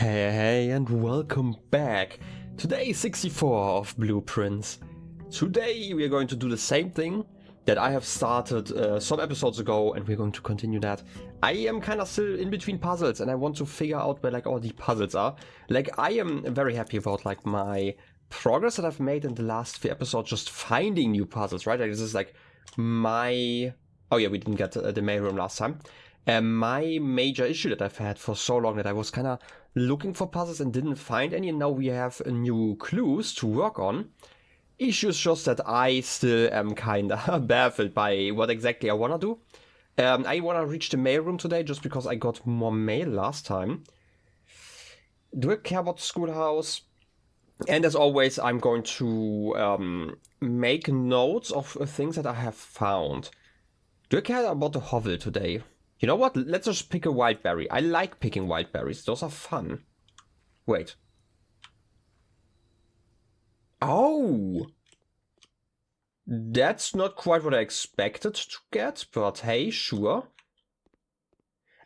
Hey, and welcome back to day 64 of Blueprints. Today we are going to do the same thing that I have started some episodes ago, and we're going to continue that. I am kind of still in between puzzles, and I want to figure out where all the puzzles are. I am very happy about my progress that I've made in the last few episodes, just finding new puzzles, right? This is my... Oh yeah, we didn't get the mailroom last time. My major issue that I've had for so long that I was kind of looking for puzzles and didn't find any, and now we have new clues to work on. Issue is just that I still am kind of baffled by what exactly I want to do. I want to reach the mailroom today just because I got more mail last time. Do I care about the schoolhouse? And as always, I'm going to make notes of things that I have found. Do I care about the hovel today? You know what? Let's just pick a wild berry. I like picking wild berries. Those are fun. Wait. Oh! That's not quite what I expected to get, but hey, sure.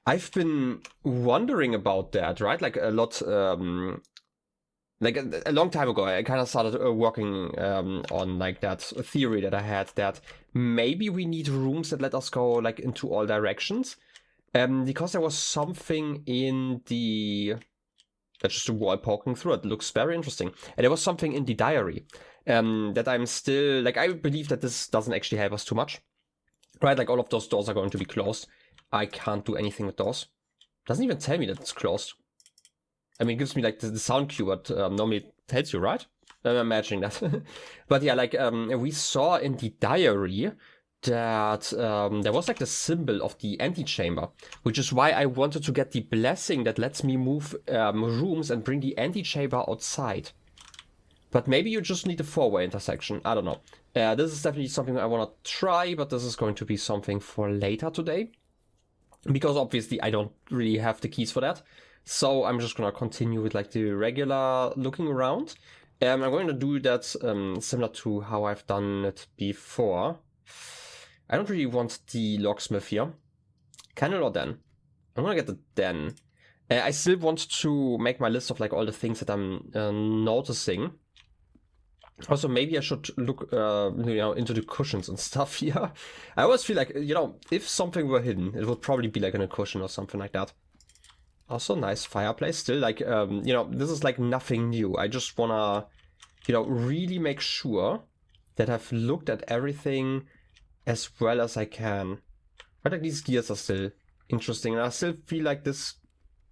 I've been wondering about that, right? A lot, a long time ago, I kind of started working on that theory that I had that maybe we need rooms that let us go into all directions. Because there was something in the... That's just a wall poking through. It looks very interesting. And there was something in the diary that I'm still... I believe that this doesn't actually help us too much. Right? All of those doors are going to be closed. I can't do anything with those. Doesn't even tell me that it's closed. I mean, it gives me the sound cue, but normally it tells you, right? I'm imagining that. But yeah, we saw in the diary that there was the symbol of the antechamber, which is why I wanted to get the blessing that lets me move rooms and bring the antechamber outside. But maybe you just need a four-way intersection. I don't know. This is definitely something I want to try, but this is going to be something for later today. Because obviously I don't really have the keys for that. So I'm just going to continue with the regular looking around. I'm going to do that similar to how I've done it before. I don't really want the locksmith here. Candle or den? I'm gonna get the den. I still want to make my list of all the things that I'm noticing. Also, maybe I should look into the cushions and stuff here. I always feel if something were hidden, it would probably be in a cushion or something like that. Also, nice fireplace. Still, this is nothing new. I just wanna, really make sure that I've looked at everything as well as I can. But these gears are still interesting, and I still feel this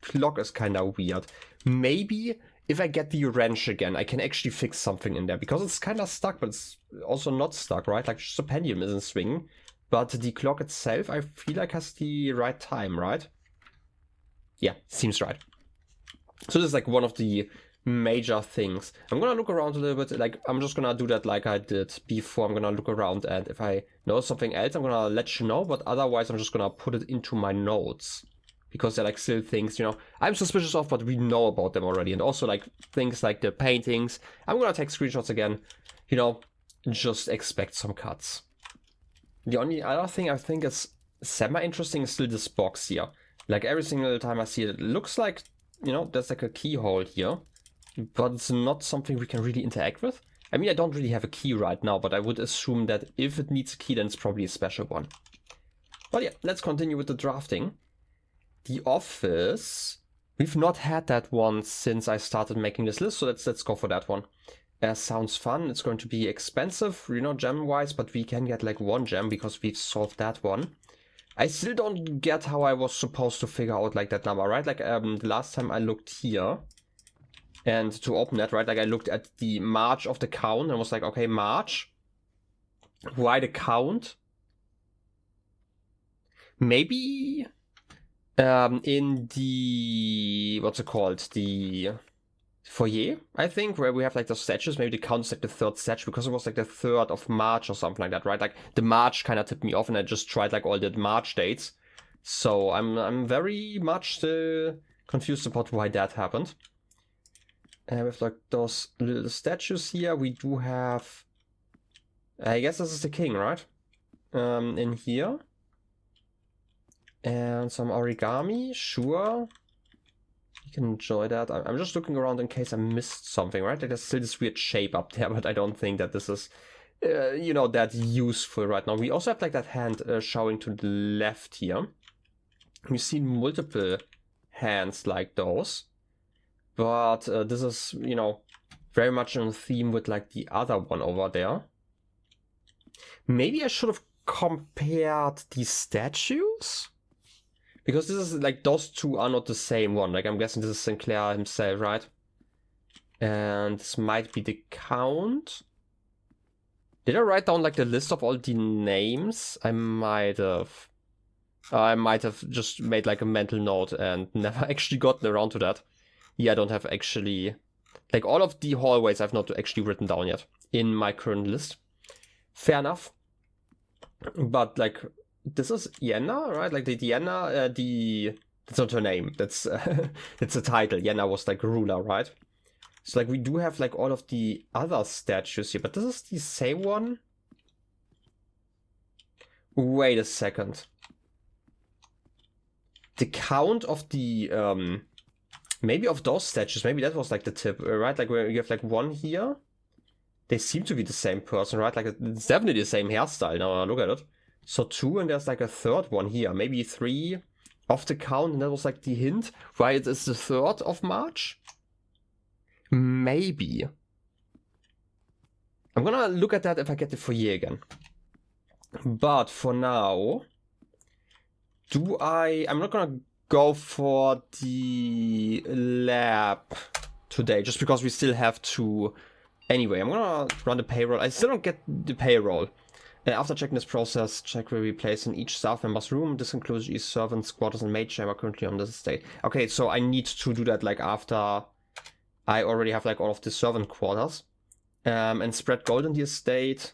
clock is kind of weird. Maybe if I get the wrench again, I can actually fix something in there, because it's kind of stuck, but it's also not stuck, right? Just the pendulum isn't swinging, but the clock itself, I feel has the right time, right? Yeah, seems right. So this is one of the major things. I'm gonna look around a little bit. I'm just gonna do that like I did before. I'm gonna look around, and if I know something else, I'm gonna let you know, but otherwise I'm just gonna put it into my notes, because they're still things I'm suspicious of, but we know about them already. And also things like the paintings. I'm gonna take screenshots again. Just expect some cuts. The only other thing I think is semi-interesting is still this box here. Every single time I see it, it looks like there's a keyhole here, but it's not something we can really interact with. I mean, I don't really have a key right now, but I would assume that if it needs a key, then it's probably a special one. But yeah, let's continue with the drafting. The office. We've not had that one since I started making this list, so let's go for that one. Sounds fun. It's going to be expensive, gem-wise, but we can get one gem because we've solved that one. I still don't get how I was supposed to figure out that number, right? The last time I looked here, and to open that, right, I looked at the march of the count and was okay, march. Why the count? Maybe in the, what's it called? The foyer, I think, where we have the statues. Maybe the count is the third statue, because it was the 3rd of March or something like that, right? The March kind of tipped me off, and I just tried all the March dates. So I'm very much confused about why that happened. With those little statues here, we do have, I guess this is the king, right? In here. And some origami, sure. can enjoy that. I'm just looking around in case I missed something, right? Like there's still this weird shape up there, but I don't think that this is, you know, that useful right now. We also have like that hand showing to the left here. We've seen multiple hands like those, but this is, you know, very much on theme with like the other one over there. Maybe I should have compared these statues, because this is like those two are not the same one. Like I'm guessing this is Sinclair himself, right? And this might be the Count. Did I write down like the list of all the names? I might have just made like a mental note and never actually gotten around to that. Yeah, I don't have actually, like all of the hallways I've not actually written down yet in my current list. Fair enough. But like, this is Yenna, right? Like the Yenna, that's not her name. That's it's a title. Yenna was like ruler, right? So like we do have like all of the other statues here, but this is the same one. Wait a second. The count of the maybe of those statues, maybe that was like the tip, right? Like where you have like one here. They seem to be the same person, right? Like it's definitely the same hairstyle. Now look at it. So 2, and there's like a third one here. Maybe 3 off the count, and that was like the hint. Why it is the 3rd of March? Maybe. I'm gonna look at that if I get the foyer again. But for now, I'm not gonna go for the lab today, just because we still have to. Anyway, I'm gonna run the payroll. I still don't get the payroll. After checking this process, check where we place in each staff member's room. This includes each servant's quarters and maid chamber currently on this estate. Okay, so I need to do that like after I already have like all of the servant quarters. And spread gold in the estate.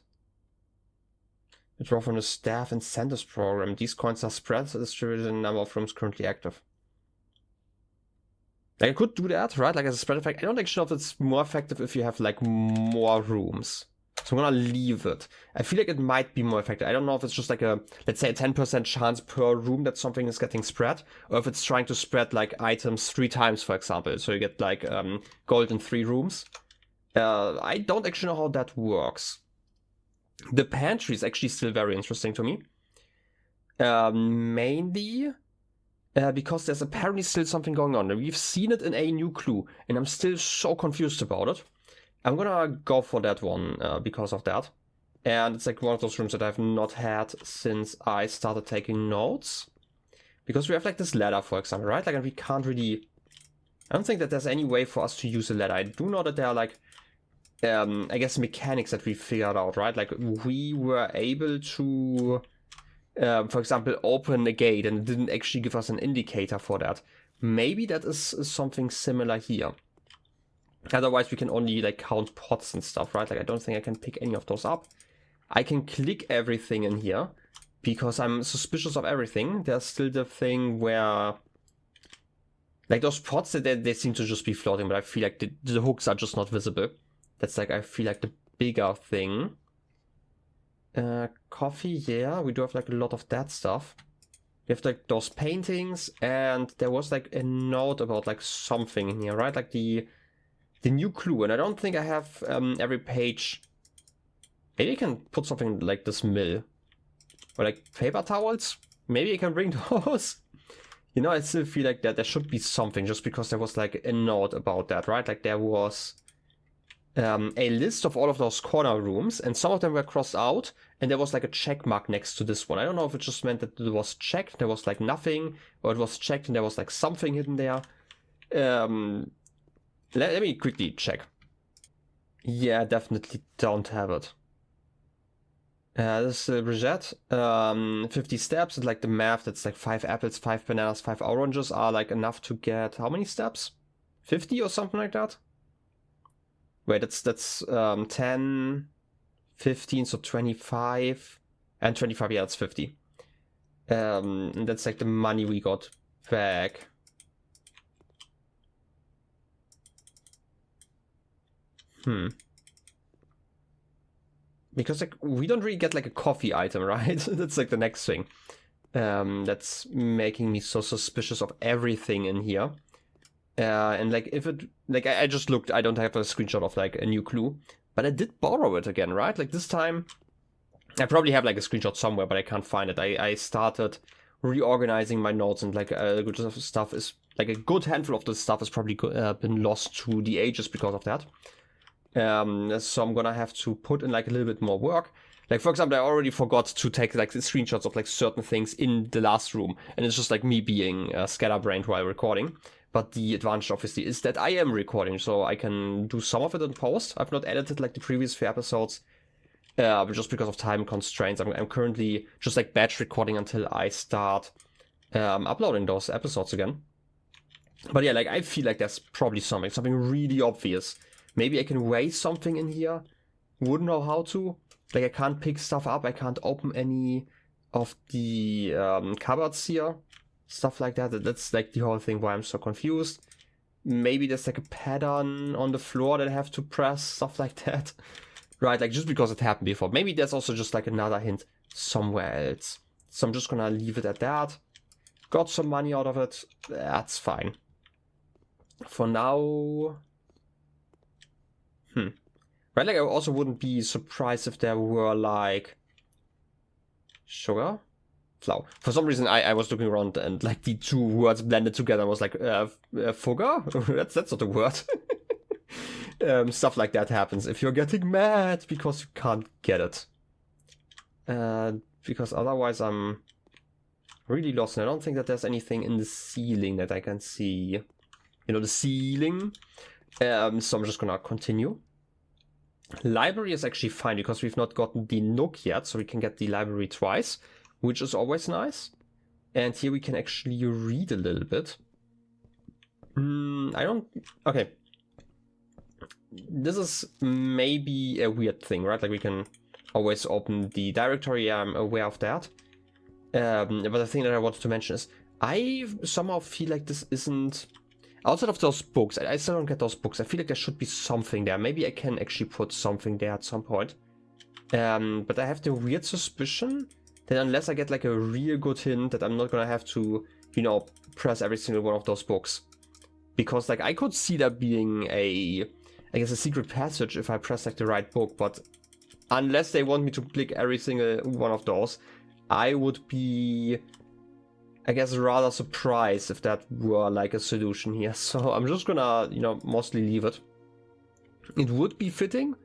Draw from the staff incentives program. These coins are spread distributed in a number of rooms currently active. Like I could do that, right? Like as a spread effect. I don't actually know if it's more effective if you have like more rooms. So I'm gonna leave it. I feel like it might be more effective. I don't know if it's just like a, let's say a 10% chance per room that something is getting spread, or if it's trying to spread like items 3 times, for example. So you get like gold in 3 rooms. I don't actually know how that works. The pantry is actually still very interesting to me. Mainly because there's apparently still something going on. We've seen it in a new clue, and I'm still so confused about it. I'm gonna go for that one because of that. And it's like one of those rooms that I've not had since I started taking notes. Because we have like this ladder, for example, right? Like, and we can't really... I don't think that there's any way for us to use a ladder. I do know that there are like, I guess, mechanics that we figured out, right? Like, we were able to, for example, open a gate, and it didn't actually give us an indicator for that. Maybe that is something similar here. Otherwise, we can only like count pots and stuff, right? Like, I don't think I can pick any of those up. I can click everything in here because I'm suspicious of everything. There's still the thing where, like, those pots, they seem to just be floating, but I feel like the hooks are just not visible. That's like, I feel like the bigger thing. Coffee, yeah, we do have like a lot of that stuff. We have like those paintings, and there was like a note about like something in here, right? Like the new clue, and I don't think I have every page. Maybe I can put something like this mill. Or like paper towels? Maybe I can bring those? You know, I still feel like that there should be something, just because there was like a note about that, right? Like there was a list of all of those corner rooms, and some of them were crossed out, and there was like a check mark next to this one. I don't know if it just meant that it was checked, there was like nothing, or it was checked and there was like something hidden there. Let me quickly check. Yeah, definitely don't have it. This is Brigitte. 50 steps, and like the math, that's like 5 apples, 5 bananas, 5 oranges are like enough to get how many steps? 50 or something like that? Wait, that's 10, 15, so 25, and 25, yeah, that's 50. And that's like the money we got back. Because like we don't really get like a coffee item, right? That's like the next thing. That's making me so suspicious of everything in here. And like if it, like I just looked, I don't have a screenshot of like a new clue, but I did borrow it again, right? Like this time, I probably have like a screenshot somewhere, but I can't find it. I started reorganizing my notes, and like good stuff is like a good handful of the stuff has probably been lost through the ages because of that. So I'm gonna have to put in like a little bit more work. Like for example, I already forgot to take like the screenshots of like certain things in the last room, and it's just like me being scatterbrained while recording. But the advantage obviously is that I am recording, so I can do some of it in post. I've not edited like the previous few episodes, just because of time constraints. I'm currently just like batch recording until I start uploading those episodes again. But yeah, like I feel like there's probably something really obvious. Maybe I can waste something in here. Wouldn't know how to. Like I can't pick stuff up. I can't open any of the cupboards here. Stuff like that. That's like the whole thing why I'm so confused. Maybe there's like a pattern on the floor that I have to press. Stuff like that. Right, like just because it happened before. Maybe there's also just like another hint somewhere else. So I'm just gonna leave it at that. Got some money out of it. That's fine. For now... Right, like I also wouldn't be surprised if there were like... Sugar? Flour. For some reason I was looking around and like the two words blended together and was like, Fugger? that's not a word. Stuff like that happens if you're getting mad because you can't get it. Because otherwise I'm really lost, and I don't think that there's anything in the ceiling that I can see. You know, the ceiling. So I'm just gonna continue. Library is actually fine because we've not gotten the Nook yet, so we can get the library twice, which is always nice. And here we can actually read a little bit. Okay. This is maybe a weird thing, right? Like we can always open the directory, I'm aware of that. But the thing that I wanted to mention is I somehow feel like this isn't... Outside of those books, I still don't get those books. I feel like there should be something there. Maybe I can actually put something there at some point. But I have the weird suspicion that unless I get like a real good hint, that I'm not gonna have to, you know, press every single one of those books. Because like I could see that being a secret passage if I press like the right book, but unless they want me to click every single one of those, I would be, I guess, rather surprised if that were like a solution here. So I'm just gonna, you know, mostly leave it. It would be fitting,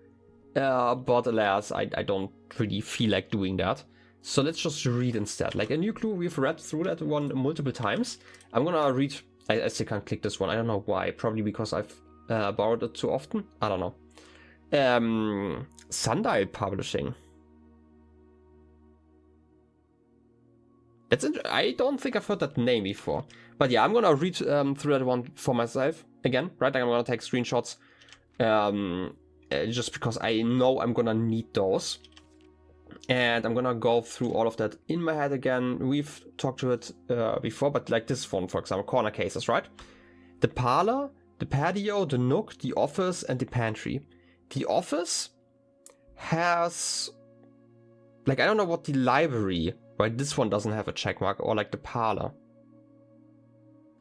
but alas, I don't really feel like doing that. So let's just read instead. Like a new clue, we've read through that one multiple times. I'm gonna read, I still can't click this one. I don't know why. Probably because I've borrowed it too often. I don't know. Sundial Publishing. I don't think I've heard that name before. But yeah, I'm gonna read through that one for myself again, right? Like I'm gonna take screenshots just because I know I'm gonna need those. And I'm gonna go through all of that in my head again. We've talked to it before, but like this one, for example, corner cases, right? The parlor, the patio, the nook, the office, and the pantry. The office has... Like, I don't know what the library... Right, this one doesn't have a check mark, or like the parlor.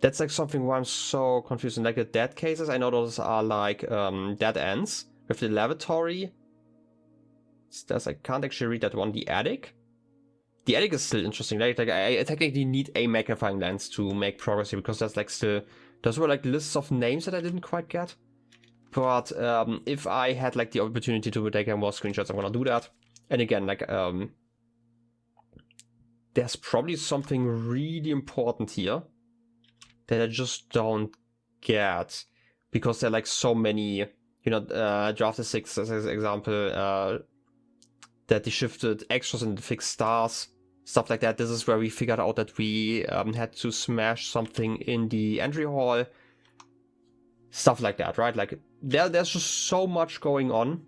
That's like something where I'm so confused. And like the dead cases, I know those are like dead ends. With the lavatory, I can't actually read that one. The attic? The attic is still interesting. Like I technically need a magnifying lens to make progress here, because that's like still... Those were like lists of names that I didn't quite get. But if I had like the opportunity to take more screenshots, I'm gonna do that. And again, like... there's probably something really important here that I just don't get, because there are like so many, you know, Draft 6 as an example, that they shifted extras and fixed stars, stuff like that. This is where we figured out that we had to smash something in the entry hall, stuff like that, right? Like there's just so much going on.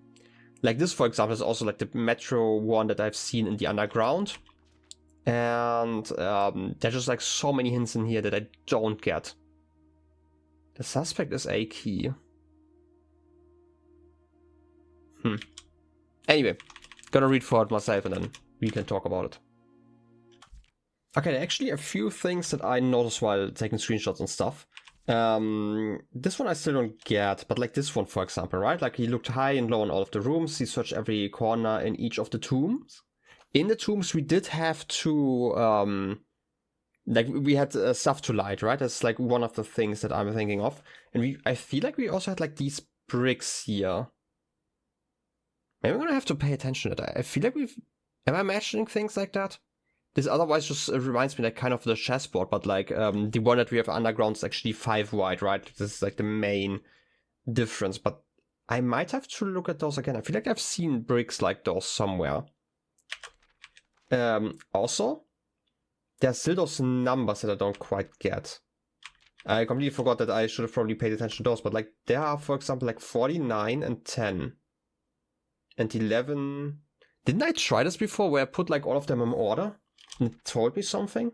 Like this, for example, is also like the Metro one that I've seen in the underground. And there's just like so many hints in here that I don't get. The suspect is a key. Anyway, gonna read for it myself and then we can talk about it. Okay, there are actually a few things that I noticed while taking screenshots and stuff. This one I still don't get, but like this one, for example, right? Like he looked high and low in all of the rooms. He searched every corner in each of the tombs. In the tombs, we did have to, like we had stuff to light, right? That's like one of the things that I'm thinking of. And I feel like we also had like these bricks here. Maybe I'm gonna have to pay attention to that. I feel like am I imagining things like that? This otherwise just reminds me like kind of the chessboard, but like the one that we have underground is actually 5 wide, right? This is like the main difference, but I might have to look at those again. I feel like I've seen bricks like those somewhere. Also, there's still those numbers that I don't quite get. I completely forgot that I should have probably paid attention to those, but like there are, for example, like 49 and 10 and 11. Didn't I try this before where I put like all of them in order? And it told me something?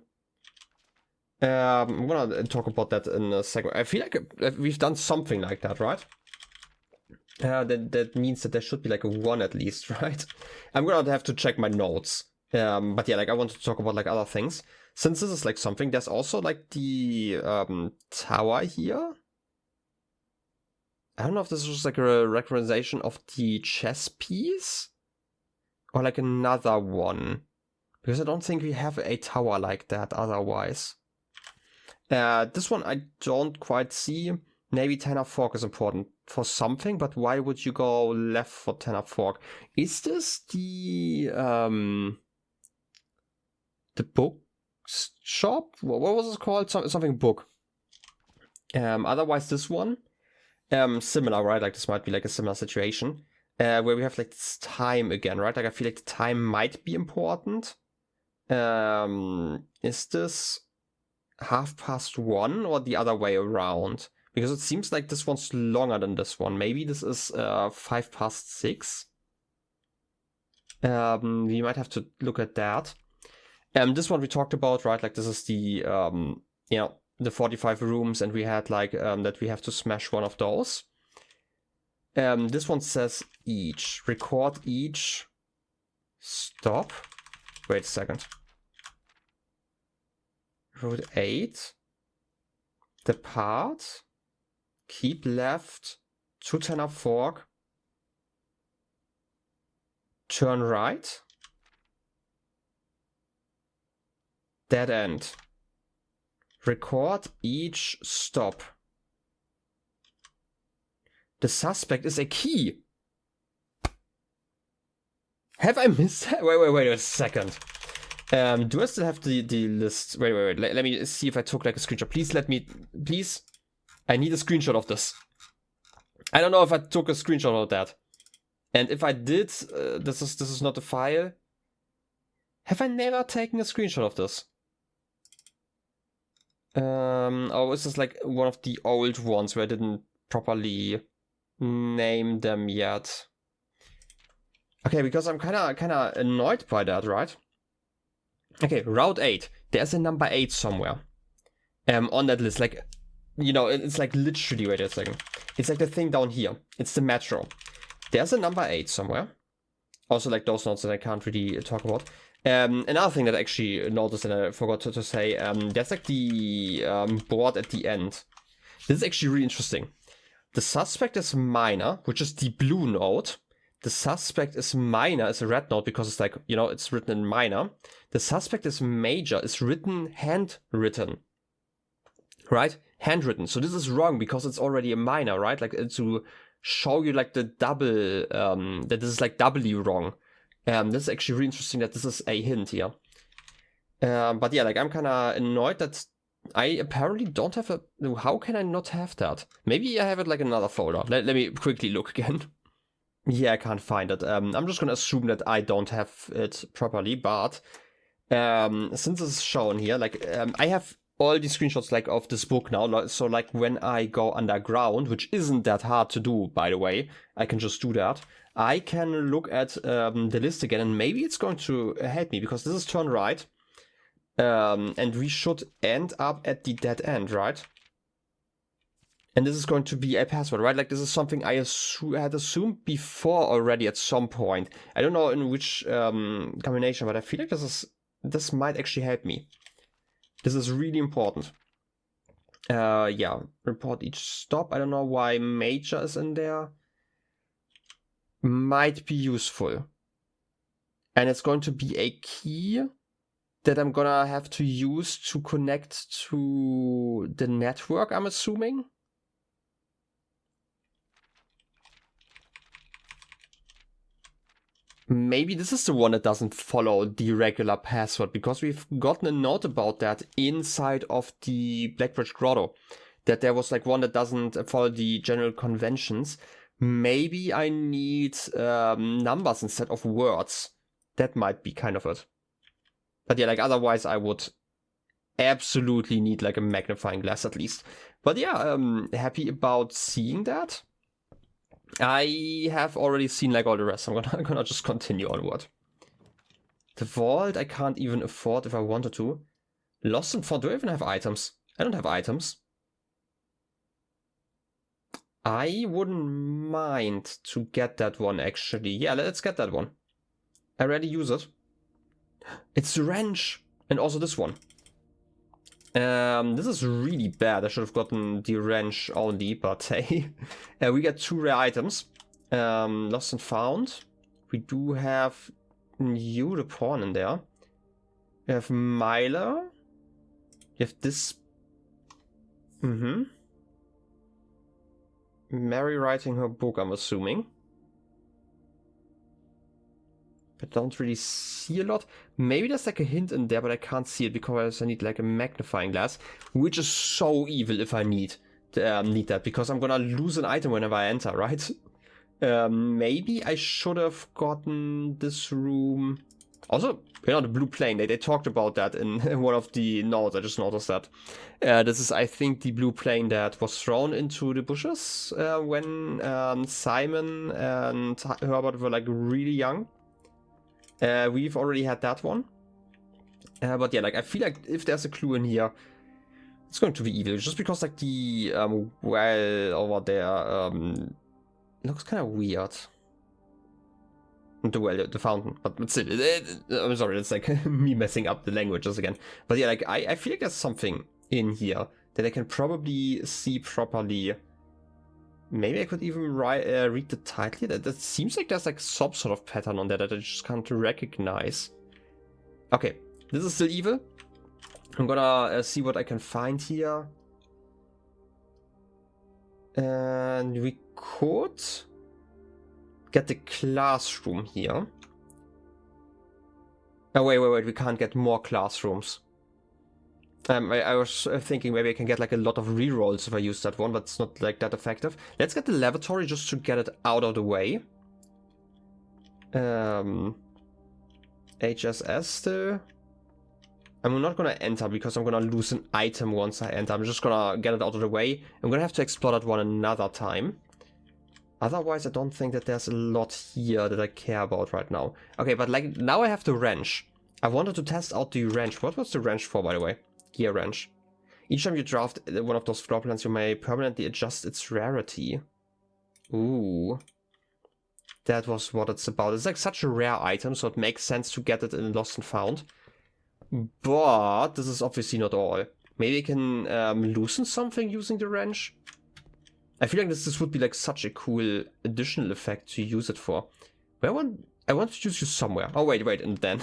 I'm gonna talk about that in a second. I feel like we've done something like that, right? That means that there should be like a 1 at least, right? I'm gonna have to check my notes. But yeah, like I wanted to talk about like other things. Since this is like something, there's also like the tower here. I don't know if this is just like a representation of the chess piece or like another one. Because I don't think we have a tower like that otherwise. This one I don't quite see. Maybe ten of fork is important for something, but why would you go left for ten of fork? Is this the book shop? What was it called? Something book. Otherwise this one, similar, right? Like this might be like a similar situation, where we have like this time again, right? Like I feel like the time might be important. Is this 1:30 or the other way around? Because it seems like this one's longer than this one. Maybe this is 6:05. We might have to look at that. This one we talked about, right? Like this is the the 45 rooms, and we had like that we have to smash one of those. This one says each. Record each. Stop. Wait a second. Route 8. Depart. Keep left. To 10 of fork. Turn right. Dead end. Record each stop. The suspect is a key. Have I missed that? Wait a second. Do I still have the list? Wait. Let me see if I took like a screenshot. Please. I need a screenshot of this. I don't know if I took a screenshot of that. And if I did, this is not a file. Have I never taken a screenshot of this? Or is this like one of the old ones where I didn't properly name them yet? Okay, because I'm kinda annoyed by that, right? Okay, Route 8. There's a number 8 somewhere. On that list, like, you know, it's like literally, wait a second. It's like the thing down here. It's the metro. There's a number 8 somewhere. Also like those notes that I can't really talk about. Another thing that I actually noticed and I forgot to say, there's like the board at the end. This is actually really interesting. The suspect is minor, which is the blue note. The suspect is minor is a red note because it's like, you know, it's written in minor. The suspect is major is written handwritten. Right? Handwritten. So this is wrong because it's already a minor, right? Like to show you like the double, that this is like doubly wrong. This is actually really interesting that this is a hint here. But yeah, like I'm kind of annoyed that I apparently don't have how can I not have that? Maybe I have it like in another folder. Let me quickly look again. Yeah, I can't find it. I'm just gonna assume that I don't have it properly, but since it's shown here, like I have all the screenshots like of this book now, so like when I go underground, which isn't that hard to do, by the way, I can just do that. I can look at the list again, and maybe it's going to help me, because this is turn right, and we should end up at the dead end, right? And this is going to be a password, right? Like this is something I had assumed before already at some point. I don't know in which combination, but I feel like this might actually help me. This is really important. Yeah, report each stop. I don't know why major is in there. Might be useful. And it's going to be a key that I'm gonna have to use to connect to the network, I'm assuming. Maybe this is the one that doesn't follow the regular password, because we've gotten a note about that inside of the Blackbridge Grotto, that there was like one that doesn't follow the general conventions. Maybe I need numbers instead of words. That might be kind of it. But yeah, like otherwise I would absolutely need like a magnifying glass at least. But yeah, happy about seeing that. I have already seen like all the rest. I'm gonna just continue onward. The vault I can't even afford if I wanted to. Lost and found. Do I even have items? I don't have items. I wouldn't mind to get that one actually. Yeah, let's get that one. I already use it. It's the wrench. And also this one. This is really bad. I should have gotten the wrench only, but hey. We get 2 rare items. Lost and found. We do have new the pawn in there. We have Myla. You have this. Mary writing her book, I'm assuming. I don't really see a lot. Maybe there's like a hint in there, but I can't see it because I need like a magnifying glass, which is so evil if I need that, because I'm gonna lose an item whenever I enter, right? Maybe I should have gotten this room. Also, the blue plane, they talked about that in one of the notes. I just noticed that. This is, I think, the blue plane that was thrown into the bushes when Simon and Herbert were like really young. We've already had that one. But yeah, like I feel like if there's a clue in here, it's going to be evil. Just because like the well over there looks kind of weird. The fountain, but still, I'm sorry, it's like me messing up the languages again. But yeah, like I feel like there's something in here that I can probably see properly. Maybe I could even read the title. That seems like there's like some sort of pattern on there that I just can't recognize. Okay, this is still evil. I'm gonna see what I can find here. And we could get the classroom here. Oh, wait, we can't get more classrooms. I was thinking maybe I can get like a lot of rerolls if I use that one, but it's not like that effective. Let's get the lavatory just to get it out of the way. HSS still. I'm not gonna enter because I'm gonna lose an item once I enter. I'm just gonna get it out of the way. I'm gonna have to explore that one another time. Otherwise, I don't think that there's a lot here that I care about right now. Okay, but like now I have the wrench. I wanted to test out the wrench. What was the wrench for, by the way? Gear wrench. Each time you draft one of those floor plans, you may permanently adjust its rarity. Ooh. That was what it's about. It's like such a rare item, so it makes sense to get it in Lost and Found. But this is obviously not all. Maybe I can loosen something using the wrench. I feel like this would be like such a cool additional effect to use it for. But I want to use you somewhere. Oh wait, and then.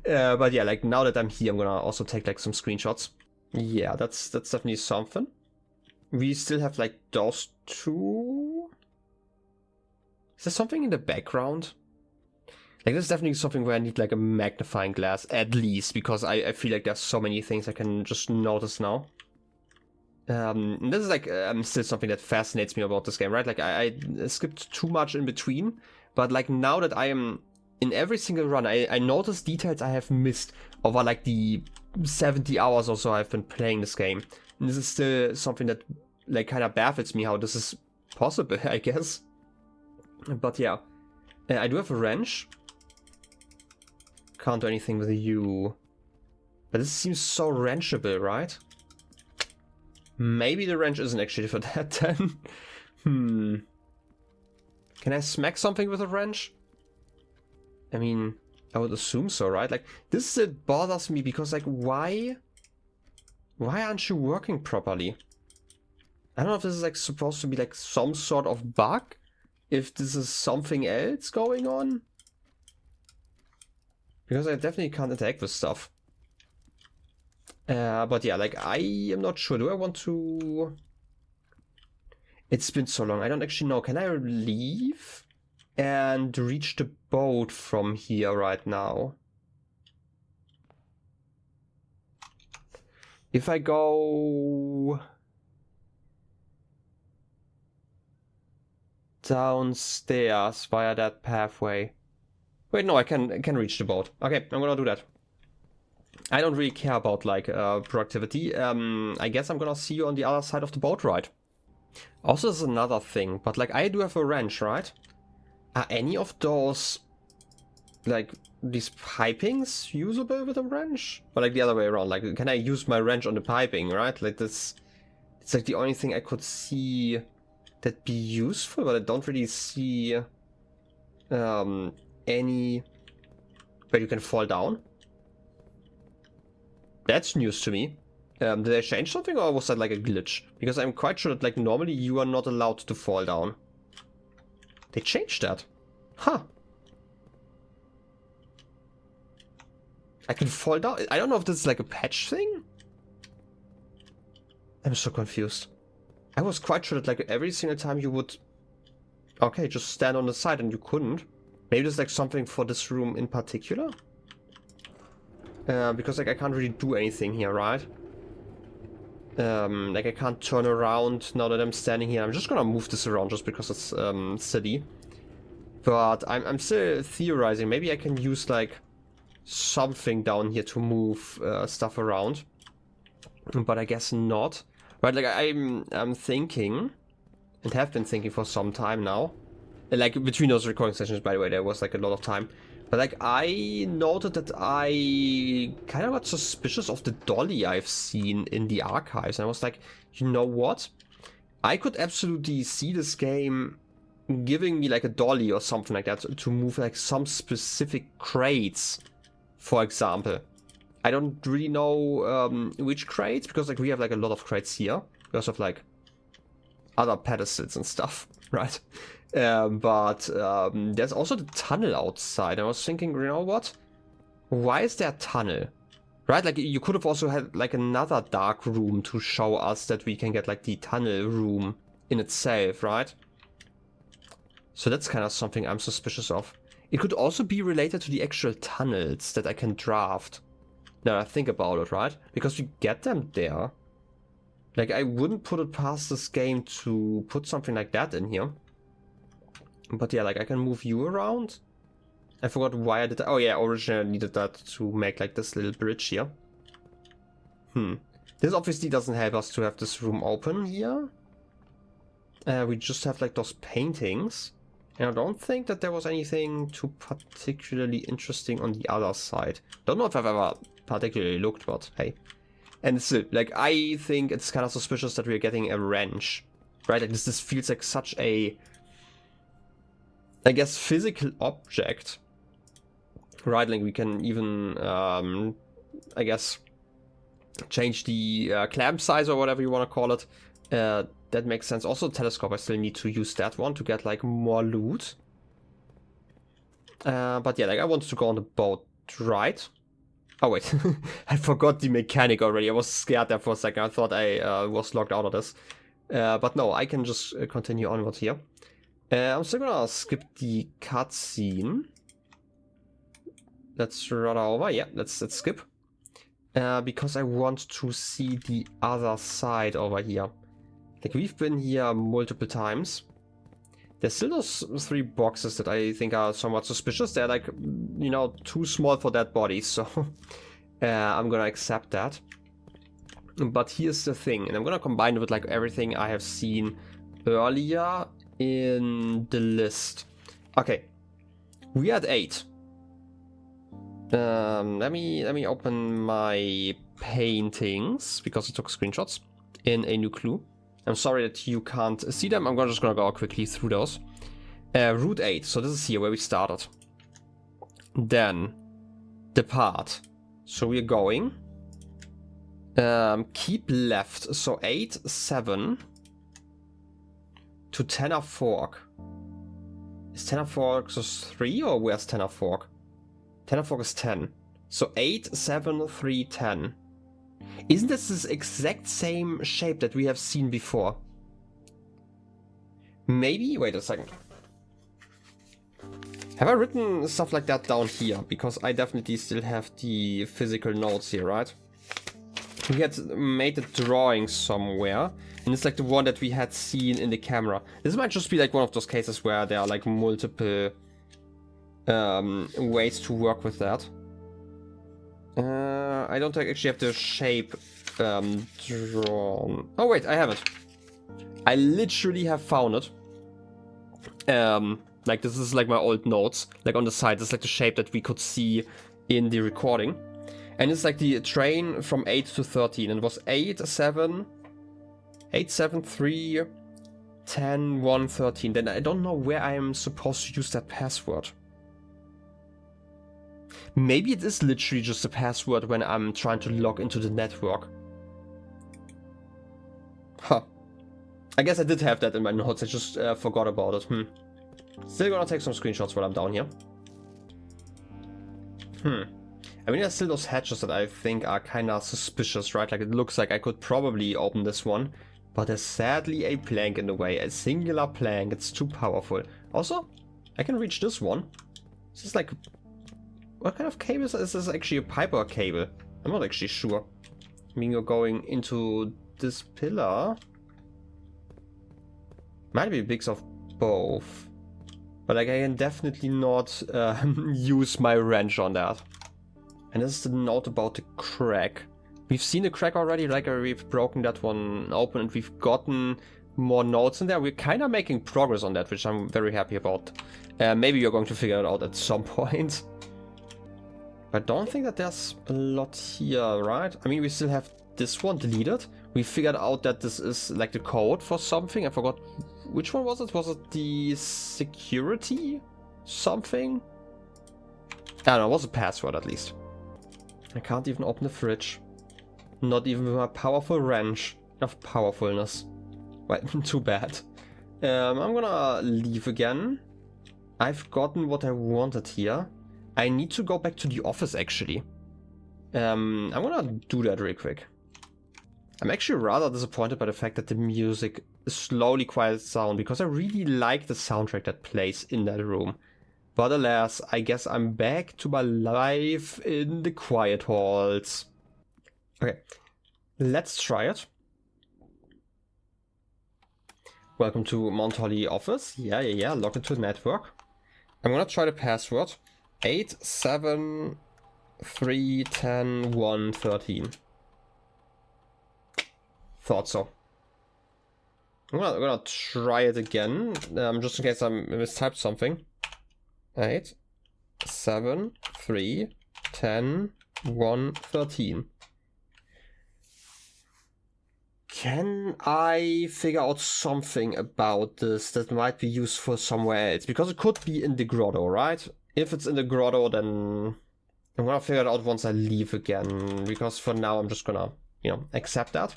But yeah, like now that I'm here, I'm gonna also take like some screenshots. Yeah, that's definitely something. We still have like those 2. Is there something in the background? Like this is definitely something where I need like a magnifying glass at least, because I feel like there's so many things I can just notice now. This is like still something that fascinates me about this game, right? Like I skipped too much in between, but like now that I am in every single run, I notice details I have missed over like the 70 hours or so I've been playing this game. And this is still something that like kind of baffles me how this is possible, I guess. But yeah, I do have a wrench. Can't do anything with you. But this seems so wrenchable, right? Maybe the wrench isn't actually for that then. Can I smack something with a wrench? I mean, I would assume so, right? Like, this bothers me because, like, why Why aren't you working properly? I don't know if this is like supposed to be like some sort of bug. If this is something else going on. Because I definitely can't interact with stuff. But yeah, like I am not sure. Do I want to... It's been so long. I don't actually know. Can I leave and reach the boat from here right now? If I go downstairs via that pathway. Wait, no, I can reach the boat. Okay, I'm gonna do that. I don't really care about like productivity. I guess I'm gonna see you on the other side of the boat ride. Also, there's another thing, but like I do have a wrench, right? Are any of those like these pipings usable with a wrench? Or like the other way around, like can I use my wrench on the piping, right? Like this, it's like the only thing I could see that'd be useful, but I don't really see any where you can fall down. That's news to me. Did they change something, or was that like a glitch? Because I'm quite sure that like normally you are not allowed to fall down. They changed that. Huh. I can fall down. I don't know if this is like a patch thing. I'm so confused. I was quite sure that like every single time you would... Okay, just stand on the side and you couldn't. Maybe there's like something for this room in particular? Because like I can't really do anything here, right? Like I can't turn around now that I'm standing here. I'm just gonna move this around just because it's silly. But I'm still theorizing. Maybe I can use like something down here to move stuff around. But I guess not. Right, like I'm thinking, and have been thinking for some time now. Like between those recording sessions, by the way, there was like a lot of time. But like I noted that I kind of got suspicious of the dolly I've seen in the archives. And I was like, you know what? I could absolutely see this game giving me like a dolly or something like that to move like some specific crates, for example. I don't really know which crates, because like we have like a lot of crates here because of like other pedestals and stuff, right? But there's also the tunnel outside. I was thinking, you know what? Why is there a tunnel? Right? Like you could have also had like another dark room to show us that we can get like the tunnel room in itself, right? So that's kind of something I'm suspicious of. It could also be related to the actual tunnels that I can draft. Now I think about it, right? Because we get them there. Like I wouldn't put it past this game to put something like that in here. But yeah, like I can move you around. I forgot why I did that. Oh yeah, originally I needed that to make like this little bridge here. This obviously doesn't help us to have this room open here. We just have like those paintings. And I don't think that there was anything too particularly interesting on the other side. Don't know if I've ever particularly looked, but hey. And still, like I think it's kind of suspicious that we're getting a wrench. Right? Like this feels like such a... I guess physical object, right? Like we can even, I guess, change the clamp size or whatever you want to call it. That makes sense. Also, telescope, I still need to use that one to get like more loot. But yeah, like I wanted to go on the boat, right? Oh wait, I forgot the mechanic already. I was scared there for a second. I thought I was locked out of this. But no, I can just continue onward here. I'm still gonna skip the cutscene. Let's run over. Yeah, let's skip. Because I want to see the other side over here. Like we've been here multiple times. There's still those 3 boxes that I think are somewhat suspicious. They're like, you know, too small for dead bodies, so I'm gonna accept that. But here's the thing, and I'm gonna combine it with like everything I have seen earlier in the list. Okay, we had 8. Let me open my paintings because I took screenshots in a new clue. I'm sorry that you can't see them. I'm just gonna go quickly through those. Route 8. So this is here where we started. Then depart. So we're going Keep left. So 8, 7 to tenor fork. Is tenor fork so 3 or where's tenor fork? Tenor fork is 10. So 8, 7, 3, 10. Isn't this exact same shape that we have seen before? Maybe? Wait a second. Have I written stuff like that down here? Because I definitely still have the physical notes here, right? We had made a drawing somewhere, and it's like the one that we had seen in the camera. This might just be like one of those cases where there are like multiple ways to work with that. I don't actually have the shape drawn. Oh wait, I have it. I literally have found it. Like this is like my old notes. Like on the side, it's like the shape that we could see in the recording. And it's like the train from 8 to 13. And it was 8, 7, 8, 7, 3, 10, 1, 13. Then I don't know where I am supposed to use that password. Maybe it is literally just a password when I'm trying to log into the network. Huh. I guess I did have that in my notes. I just forgot about it. Still gonna take some screenshots while I'm down here. I mean, there's still those hatches that I think are kind of suspicious, right? Like, it looks like I could probably open this one. But there's sadly a plank in the way. A singular plank. It's too powerful. Also, I can reach this one. This is like... What kind of cable is this? Is this actually a pipe or a cable? I'm not actually sure. I mean, you're going into this pillar. Might be a mix of both. But like, I can definitely not use my wrench on that. And this is the note about the crack. We've seen the crack already, like we've broken that one open and we've gotten more notes in there. We're kind of making progress on that, which I'm very happy about. Maybe you're going to figure it out at some point. I don't think that there's a lot here, right? I mean, we still have this one deleted. We figured out that this is like the code for something. I forgot which one was it? Was it the security something? I don't know, it was a password at least. I can't even open the fridge. Not even with my powerful wrench. Enough powerfulness. Well, too bad. I'm gonna leave again. I've gotten what I wanted here. I need to go back to the office actually. I'm gonna do that real quick. I'm actually rather disappointed by the fact that the music slowly quiets down because I really like the soundtrack that plays in that room. But alas, I guess I'm back to my life in the quiet halls. Okay, let's try it. Welcome to Mount Holly office. Yeah, log into the network. I'm gonna try the password. 8, 7, 3, 10, 1, 13. Thought so. I'm gonna try it again, just in case I mistyped something. 8, 7, 3, 10, 1, 13. Can I figure out something about this that might be useful somewhere else? Because it could be in the grotto, right? If it's in the grotto, then I'm gonna figure it out once I leave again. Because for now, I'm just gonna, accept that.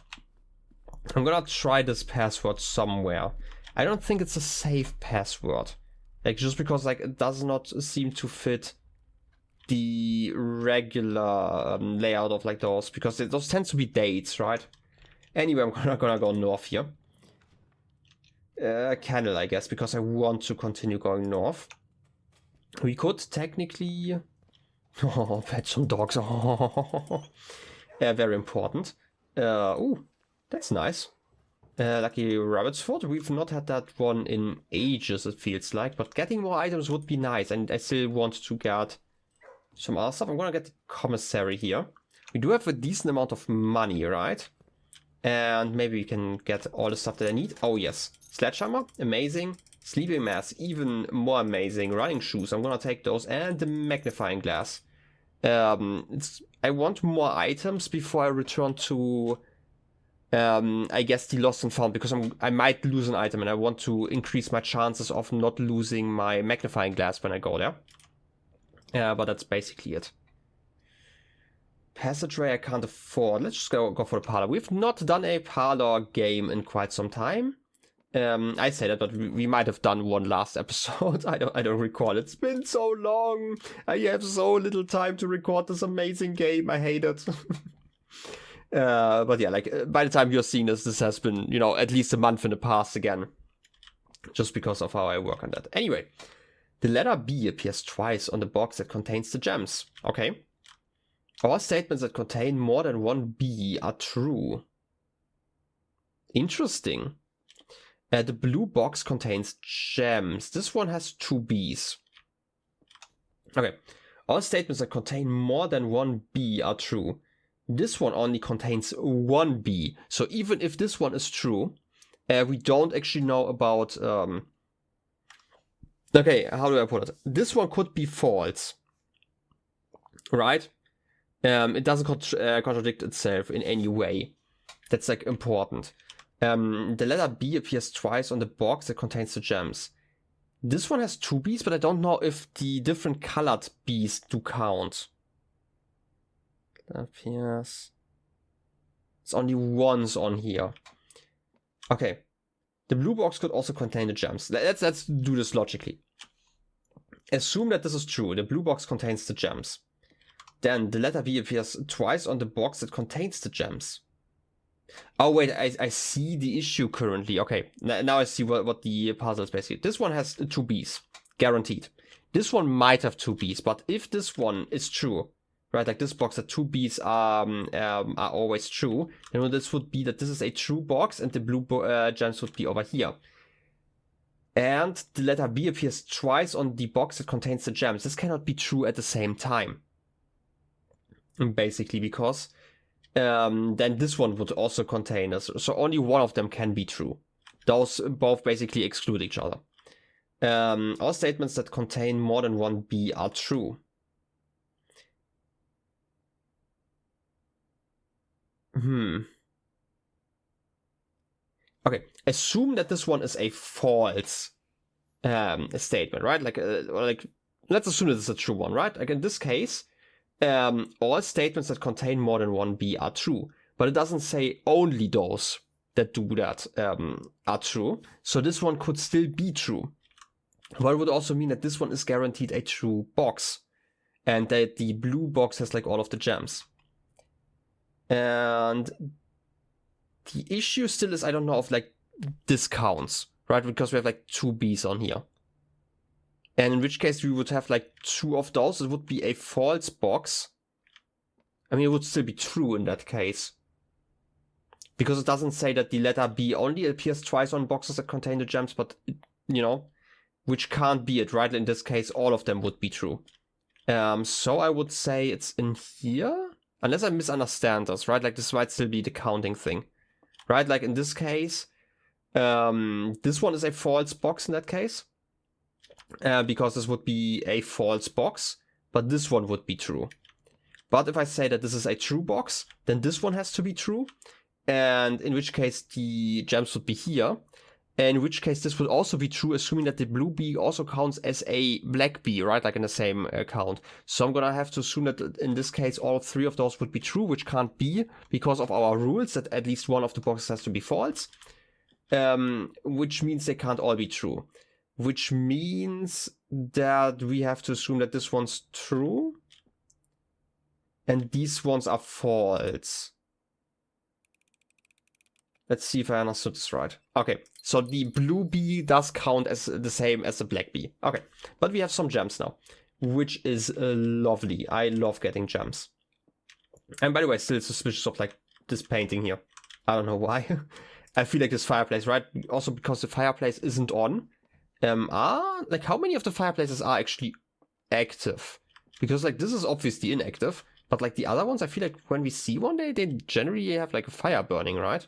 I'm gonna try this password somewhere. I don't think it's a safe password. Like, just because, like, it does not seem to fit the regular layout of, like, those. Because those tend to be dates, right? Anyway, I'm gonna go north here. Candle, I guess, because I want to continue going north. We could technically... Oh, pet some dogs. Oh. Yeah, very important. Ooh, that's nice. Lucky Rabbit's Foot. We've not had that one in ages, it feels like. But getting more items would be nice. And I still want to get some other stuff. I'm gonna get the commissary here. We do have a decent amount of money, right? And maybe we can get all the stuff that I need. Oh yes, sledgehammer, amazing. Sleeping mask, even more amazing. Running shoes, I'm gonna take those. And the magnifying glass. I want more items before I return to, I guess, the lost and found. Because I might lose an item and I want to increase my chances of not losing my magnifying glass when I go there. But that's basically it. Passageway I can't afford. Let's just go for the parlor. We've not done a parlor game in quite some time. I say that, but we might have done one last episode. I don't recall. It's been so long. I have so little time to record this amazing game. I hate it. But yeah, like by the time you're seeing this has been, you know, at least a month in the past again. Just because of how I work on that. Anyway, the letter B appears twice on the box that contains the gems. Okay. All statements that contain more than one B are true. Interesting. The blue box contains gems. This one has 2 Bs. Okay. All statements that contain more than one B are true. This one only contains 1 B. So even if this one is true, we don't actually know about... Okay, how do I put it? This one could be false. Right? It doesn't contradict itself in any way. That's like important. The letter B appears twice on the box that contains the gems. This one has 2 Bs, but I don't know if the different colored Bs do count. It appears... It's only once on here. Okay. The blue box could also contain the gems. Let's do this logically. Assume that this is true. The blue box contains the gems. Then the letter V appears twice on the box that contains the gems. Oh wait, I see the issue currently. Okay, now I see what the puzzle is basically. This one has 2 Bs, guaranteed. This one might have 2 Bs, but if this one is true, right, like this box that 2 Bs are always true, then this would be that this is a true box and the blue gems would be over here. And the letter B appears twice on the box that contains the gems. This cannot be true at the same time. Basically, because then this one would also contain us. So only one of them can be true. Those both basically exclude each other. All statements that contain more than one B are true. Okay, assume that this one is a false statement, right? Like let's assume that it's a true one, right? Like in this case, all statements that contain more than one B are true, but it doesn't say only those that do that are true. So this one could still be true. But it would also mean that this one is guaranteed a true box, and that the blue box has like all of the gems. And the issue still is, I don't know, of like discounts, right? Because we have like 2 Bs on here. And in which case we would have like 2 of those. It would be a false box. I mean, it would still be true in that case. Because it doesn't say that the letter B only appears twice on boxes that contain the gems, but, you know, which can't be it, right? In this case, all of them would be true. So I would say it's in here. Unless I misunderstand this, right? Like this might still be the counting thing. Right? Like in this case, this one is a false box in that case. Because this would be a false box, but this one would be true. But if I say that this is a true box, then this one has to be true, and in which case the gems would be here, and in which case this would also be true, assuming that the blue B also counts as a black B, right, like in the same count. So I'm gonna have to assume that in this case all 3 of those would be true, which can't be because of our rules that at least one of the boxes has to be false, which means they can't all be true. Which means that we have to assume that this one's true and these ones are false. Let's see if I understood this right. Okay, so the blue B does count as the same as the black B. Okay, but we have some gems now, which is lovely. I love getting gems. And by the way, still suspicious of like this painting here. I don't know why. I feel like this fireplace, right? Also because the fireplace isn't on. Like how many of the fireplaces are actually active? Because like this is obviously inactive, but like the other ones, I feel like when we see one, they generally have like a fire burning, right?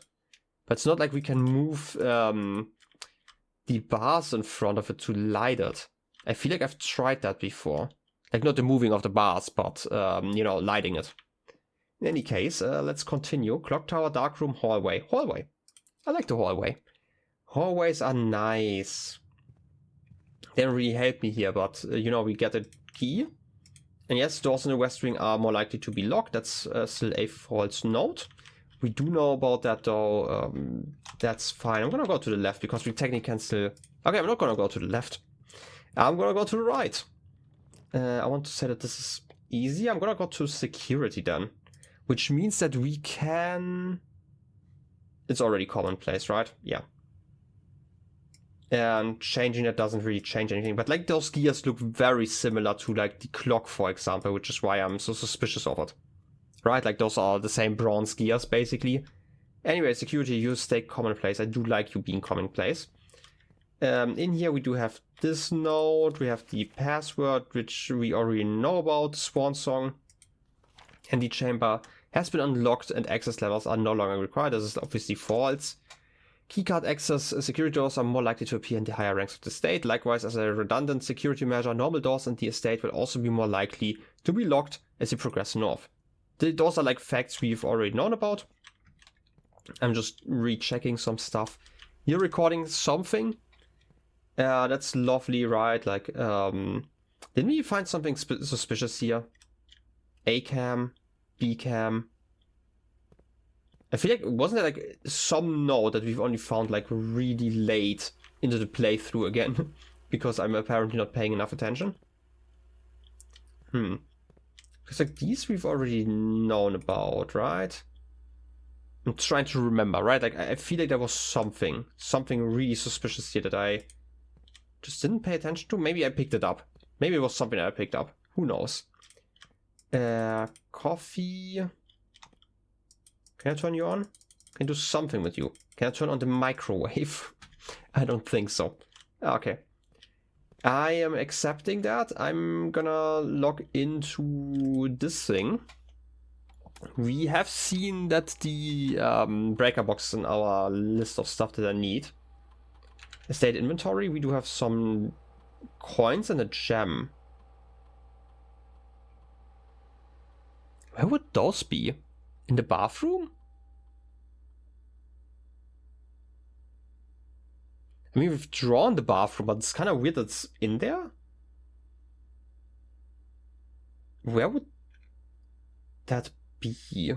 But it's not like we can move the bars in front of it to light it. I feel like I've tried that before. Like not the moving of the bars, but you know, lighting it. In any case, let's continue. Clock tower, dark room, hallway. Hallway. I like the hallway. Hallways are nice. They don't really help me here, but you know, we get a key And yes, doors in the West Wing are more likely to be locked. That's still a false note. We do know about that though. That's fine. I'm gonna go to the left because we technically can still... Okay, I'm not gonna go to the left. I'm gonna go to the right. I want to say that this is easy. I'm gonna go to security then. Which means that we can... It's already commonplace, right? Yeah. And changing that doesn't really change anything. But like those gears look very similar to like the clock, for example, which is why I'm so suspicious of it. Right? Like those are the same bronze gears, basically. Anyway, security, you stay commonplace. I do like you being commonplace. In here we do have this node. We have the password, which we already know about, swan song. And the chamber has been unlocked and access levels are no longer required. This is obviously false. Keycard access security doors are more likely to appear in the higher ranks of the state. Likewise, as a redundant security measure, normal doors in the estate will also be more likely to be locked as you progress north. Those are like facts we've already known about. I'm just rechecking some stuff. You're recording something. That's lovely, right? Like, didn't we find something suspicious here? A cam, B cam. I feel like, wasn't there like some note that we've only found like really late into the playthrough again? Because I'm apparently not paying enough attention. Because like these we've already known about, right? I'm trying to remember, right? Like I feel like there was something really suspicious here that I just didn't pay attention to. Maybe I picked it up. Maybe it was something that I picked up. Who knows? Coffee. Can I turn you on? Can I do something with you? Can I turn on the microwave? I don't think so. Okay. I am accepting that. I'm gonna log into this thing. We have seen that the breaker box is in our list of stuff that I need. Estate inventory. We do have some coins and a gem. Where would those be? In the bathroom? I mean, we've drawn the bathroom, but it's kind of weird that it's in there. Where would that be?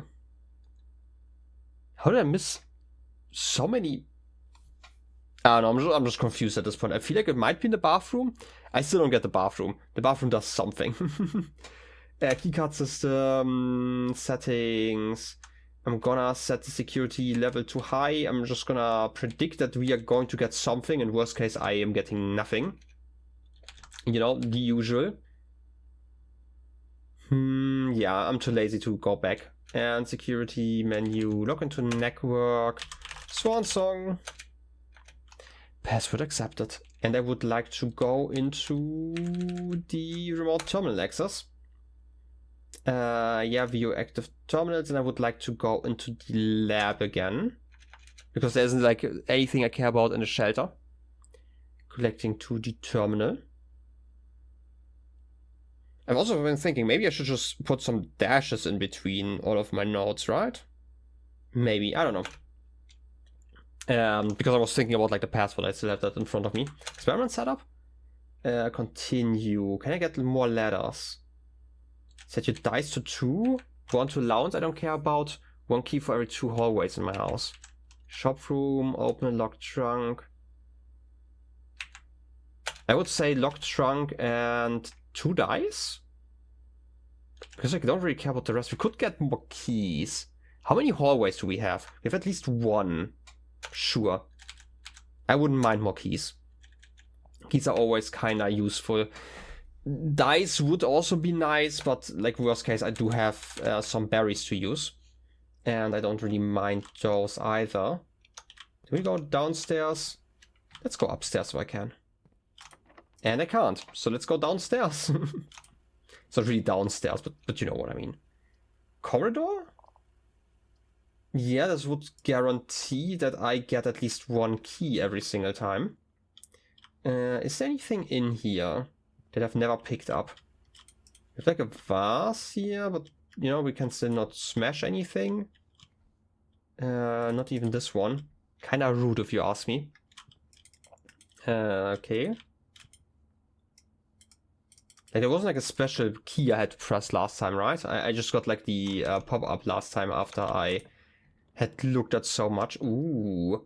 How did I miss so many? I don't know, I'm just confused at this point. I feel like it might be in the bathroom. I still don't get the bathroom. The bathroom does something. Keycard system, settings. I'm gonna set the security level to high. I'm just gonna predict that we are going to get something. In worst case, I am getting nothing. You know, the usual. Yeah, I'm too lazy to go back. And security menu, log into network, swan song. Password accepted. And I would like to go into the remote terminal access. Yeah, view active terminals, and I would like to go into the lab again. Because there isn't like anything I care about in the shelter. Collecting to the terminal. I've also been thinking, maybe I should just put some dashes in between all of my nodes, right? Maybe, I don't know. Because I was thinking about like the password, I still have that in front of me. Experiment setup. Continue. Can I get more ladders? Set your dice to 2. 1 to lounge, I don't care about. 1 key for every 2 hallways in my house. Shop room, open a locked trunk. I would say locked trunk and 2 dice. Because I don't really care about the rest. We could get more keys. How many hallways do we have? We have at least 1. Sure. I wouldn't mind more keys. Keys are always kinda useful. Dice would also be nice, but like worst case, I do have some berries to use. And I don't really mind those either. Do we go downstairs? Let's go upstairs if I can. And I can't, so let's go downstairs. It's not really downstairs, but you know what I mean. Corridor? Yeah, this would guarantee that I get at least 1 key every single time. Is there anything in here that I've never picked up? There's like a vase here, but you know, we can still not smash anything. Not even this one. Kinda rude if you ask me. Okay. Like, there wasn't like a special key I had to press last time, right? I just got like the pop-up last time after I had looked at so much. Ooh.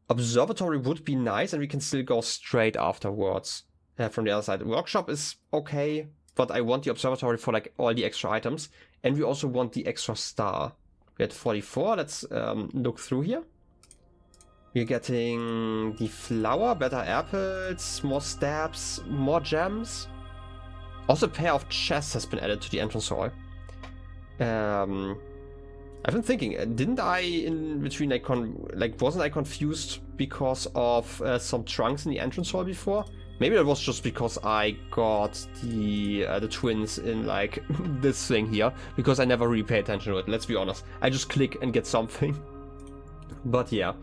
Observatory would be nice, and we can still go straight afterwards from the other side. Workshop is okay, but I want the observatory for like all the extra items. And we also want the extra star. We had 44. Let's look through here. We're getting the flower, better apples, more stabs, more gems. Also, a pair of chests has been added to the entrance hall. I've been thinking, didn't I in between wasn't I confused because of some trunks in the entrance hall before? Maybe it was just because I got the twins in like this thing here, because I never really pay attention to it. Let's be honest, I just click and get something. But yeah.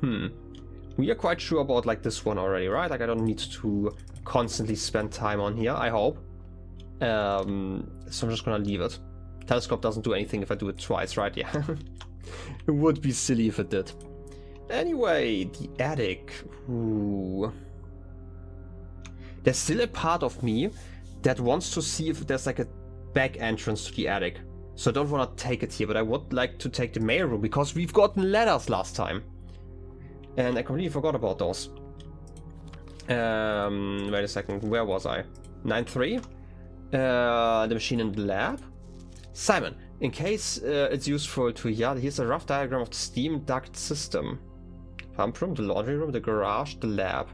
We are quite sure about like this one already, right? Like I don't need to constantly spend time on here, I hope. So I'm just gonna leave it. Telescope doesn't do anything if I do it twice, right? Yeah. It would be silly if it did. Anyway, the attic. Ooh. There's still a part of me that wants to see if there's like a back entrance to the attic. So I don't want to take it here, but I would like to take the mail room because we've gotten letters last time. And I completely forgot about those. Wait a second, where was I? 9.3? The machine in the lab. Simon, in case it's useful to you, here's a rough diagram of the steam duct system. Pump room, the laundry room, the garage, the lab.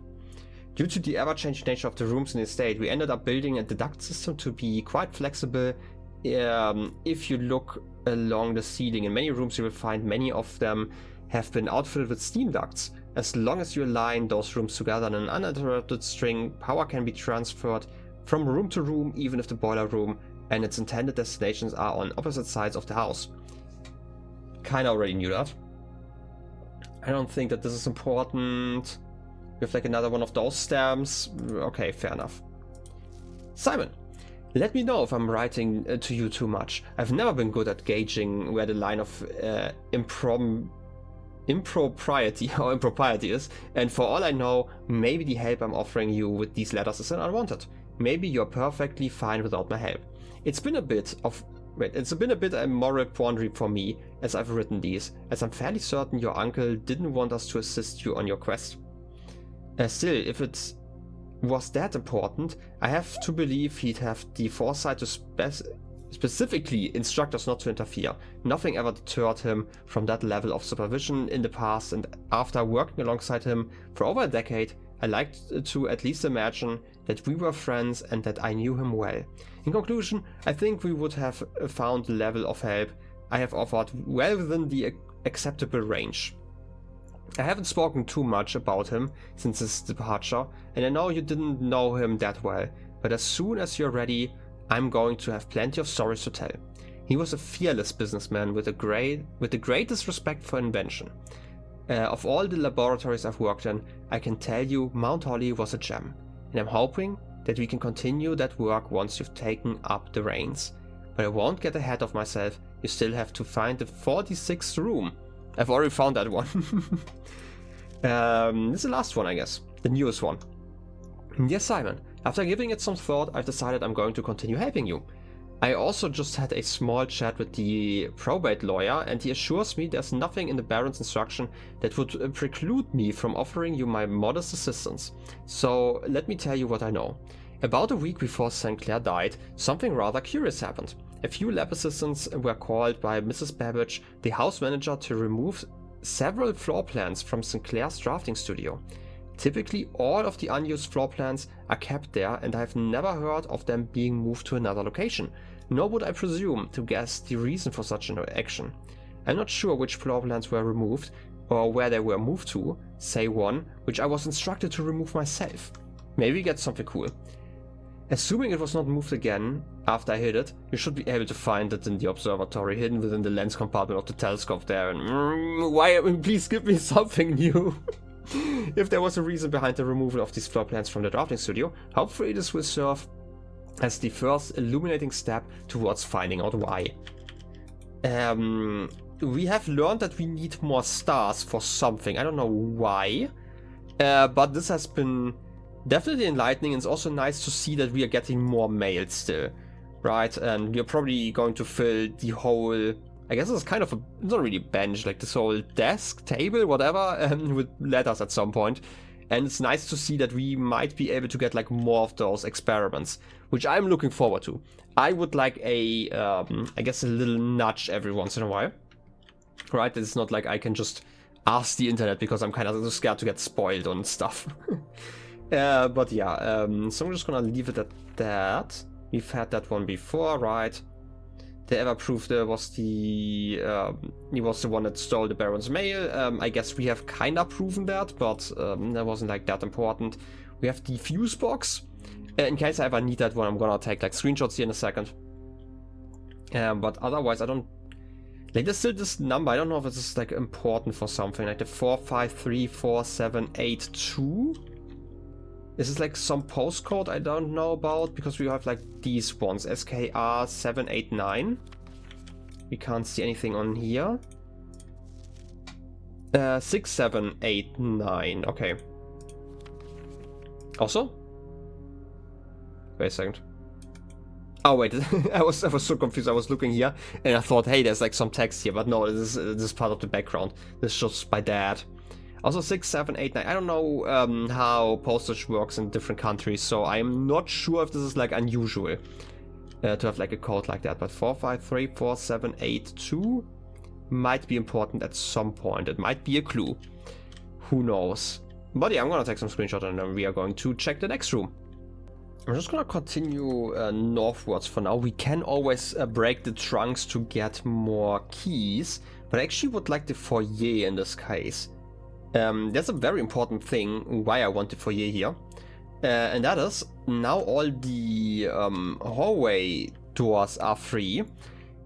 Due to the ever-changing nature of the rooms in the estate, we ended up building the duct system to be quite flexible. If you look along the ceiling, in many rooms you will find many of them have been outfitted with steam ducts. As long as you align those rooms together in an uninterrupted string, power can be transferred from room to room, even if the boiler room and its intended destinations are on opposite sides of the house. Kinda already knew that. I don't think that this is important. We have like another one of those stamps. Okay, fair enough. Simon, let me know if I'm writing to you too much. I've never been good at gauging where the line of impropriety is, and for all I know, maybe the help I'm offering you with these letters is unwanted. Maybe you're perfectly fine without my help. It's been a bit a moral quandary for me as I've written these, as I'm fairly certain your uncle didn't want us to assist you on your quest. Still, if it was that important, I have to believe he'd have the foresight to specifically instruct us not to interfere. Nothing ever deterred him from that level of supervision in the past, and after working alongside him for over a decade, I like to at least imagine that we were friends and that I knew him well. In conclusion, I think we would have found the level of help I have offered well within the acceptable range. I haven't spoken too much about him since his departure, and I know you didn't know him that well, but as soon as you're ready, I'm going to have plenty of stories to tell. He was a fearless businessman with the greatest respect for invention. Of all the laboratories I've worked in, I can tell you Mount Holly was a gem, and I'm hoping that we can continue that work once you've taken up the reins. But I won't get ahead of myself, you still have to find the 46th room. I've already found that one. This is the last one, I guess. The newest one. Yes, Simon. After giving it some thought, I've decided I'm going to continue helping you. I also just had a small chat with the probate lawyer, and he assures me there's nothing in the Baron's instruction that would preclude me from offering you my modest assistance. So let me tell you what I know. About a week before Sinclair died, something rather curious happened. A few lab assistants were called by Mrs. Babbage, the house manager, to remove several floor plans from Sinclair's drafting studio. Typically, all of the unused floor plans are kept there, and I've never heard of them being moved to another location, nor would I presume to guess the reason for such an action. I'm not sure which floor plans were removed, or where they were moved to, say one, which I was instructed to remove myself. Maybe get something cool. Assuming it was not moved again after I hid it, you should be able to find it in the observatory, hidden within the lens compartment of the telescope there, and please give me something new. If there was a reason behind the removal of these floor plans from the drafting studio, hopefully this will serve as the first illuminating step towards finding out why. We have learned that we need more stars for something. I don't know why, but this has been definitely enlightening. It's also nice to see that we are getting more mail still, right? And we're probably going to fill the whole, I guess it's kind of a, it's not really a bench, like this whole desk, table, whatever, with letters at some point. And it's nice to see that we might be able to get like more of those experiments, which I'm looking forward to. I would like a, I guess a little nudge every once in a while, right? It's not like I can just ask the internet because I'm kind of scared to get spoiled on stuff. But yeah, so I'm just gonna leave it at that. We've had that one before, right? The ever proved was the he was the one that stole the Baron's mail. I guess we have kind of proven that, but that wasn't like that important. We have the fuse box. In case I ever need that one, I'm gonna take like screenshots here in a second. But otherwise, I don't. Like, there's still this number. I don't know if it's like important for something. Like the 45347882. Is this like some postcode I don't know about? Because we have like these ones. SKR789. We can't see anything on here. 6789. Okay. Also? Wait a second. Oh wait, I was so confused. I was looking here and I thought, hey, there's like some text here, but no, this is part of the background. This is just by dad. Also 6789. I don't know how postage works in different countries, so I'm not sure if this is like unusual to have like a code like that. But 45347882 might be important at some point. It might be a clue. Who knows? But yeah, I'm gonna take some screenshots and then we are going to check the next room. I'm just gonna continue northwards for now. We can always break the trunks to get more keys, but I actually would like the foyer in this case. There's a very important thing why I want the foyer here, and that is now all the hallway doors are free,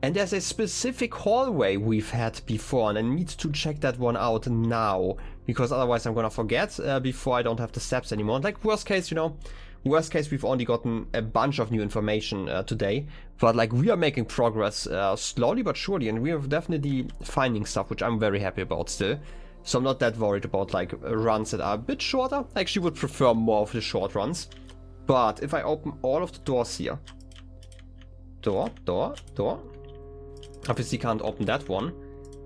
and there's a specific hallway we've had before, and I need to check that one out now, because otherwise I'm gonna forget before I don't have the steps anymore. Like worst case, you know, worst case we've only gotten a bunch of new information today, but like we are making progress slowly but surely, and we are definitely finding stuff which I'm very happy about still. So I'm not that worried about like runs that are a bit shorter. I actually would prefer more of the short runs. But if I open all of the doors here, door, obviously can't open that one,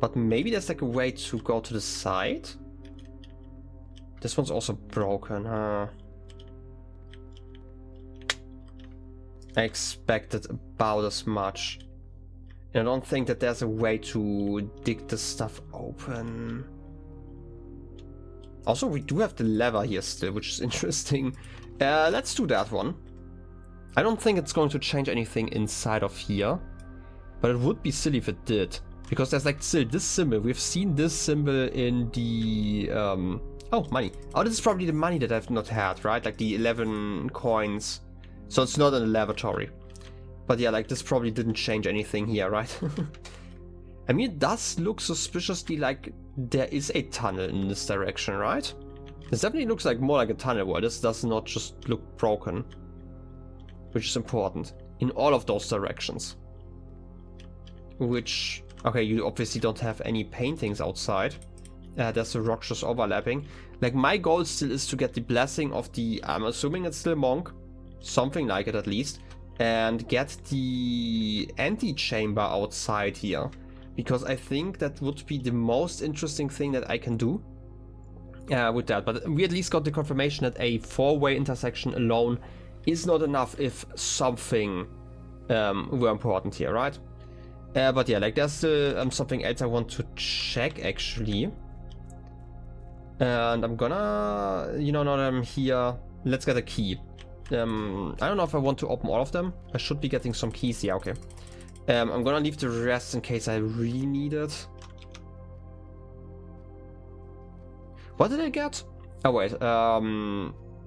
but maybe there's like a way to go to the side. This one's also broken, huh? I expected about as much. And I don't think that there's a way to dig this stuff open. Also, we do have the lever here still, which is interesting. Let's do that one. I don't think it's going to change anything inside of here, but it would be silly if it did, because there's like still this symbol. We've seen this symbol in the oh, money. Oh, this is probably the money that I've not had, right? Like the 11 coins. So it's not in the lavatory. But yeah, like this probably didn't change anything here, right? I mean, it does look suspiciously like there is a tunnel in this direction, right? This definitely looks like more like a tunnel wall. This does not just look broken, which is important in all of those directions. Which, okay, you obviously don't have any paintings outside. There's the rocks just overlapping. Like, my goal still is to get the blessing of the, I'm assuming it's still monk, something like it at least, and get the antechamber outside here. Because I think that would be the most interesting thing that I can do with that. But we at least got the confirmation that a four-way intersection alone is not enough if something were important here, right? But yeah, like there's something else I want to check actually. And I'm gonna, you know, now that I'm here, let's get a key. I don't know if I want to open all of them. I should be getting some keys. Yeah, okay. I'm gonna leave the rest in case I really need it. What did I get? Oh wait,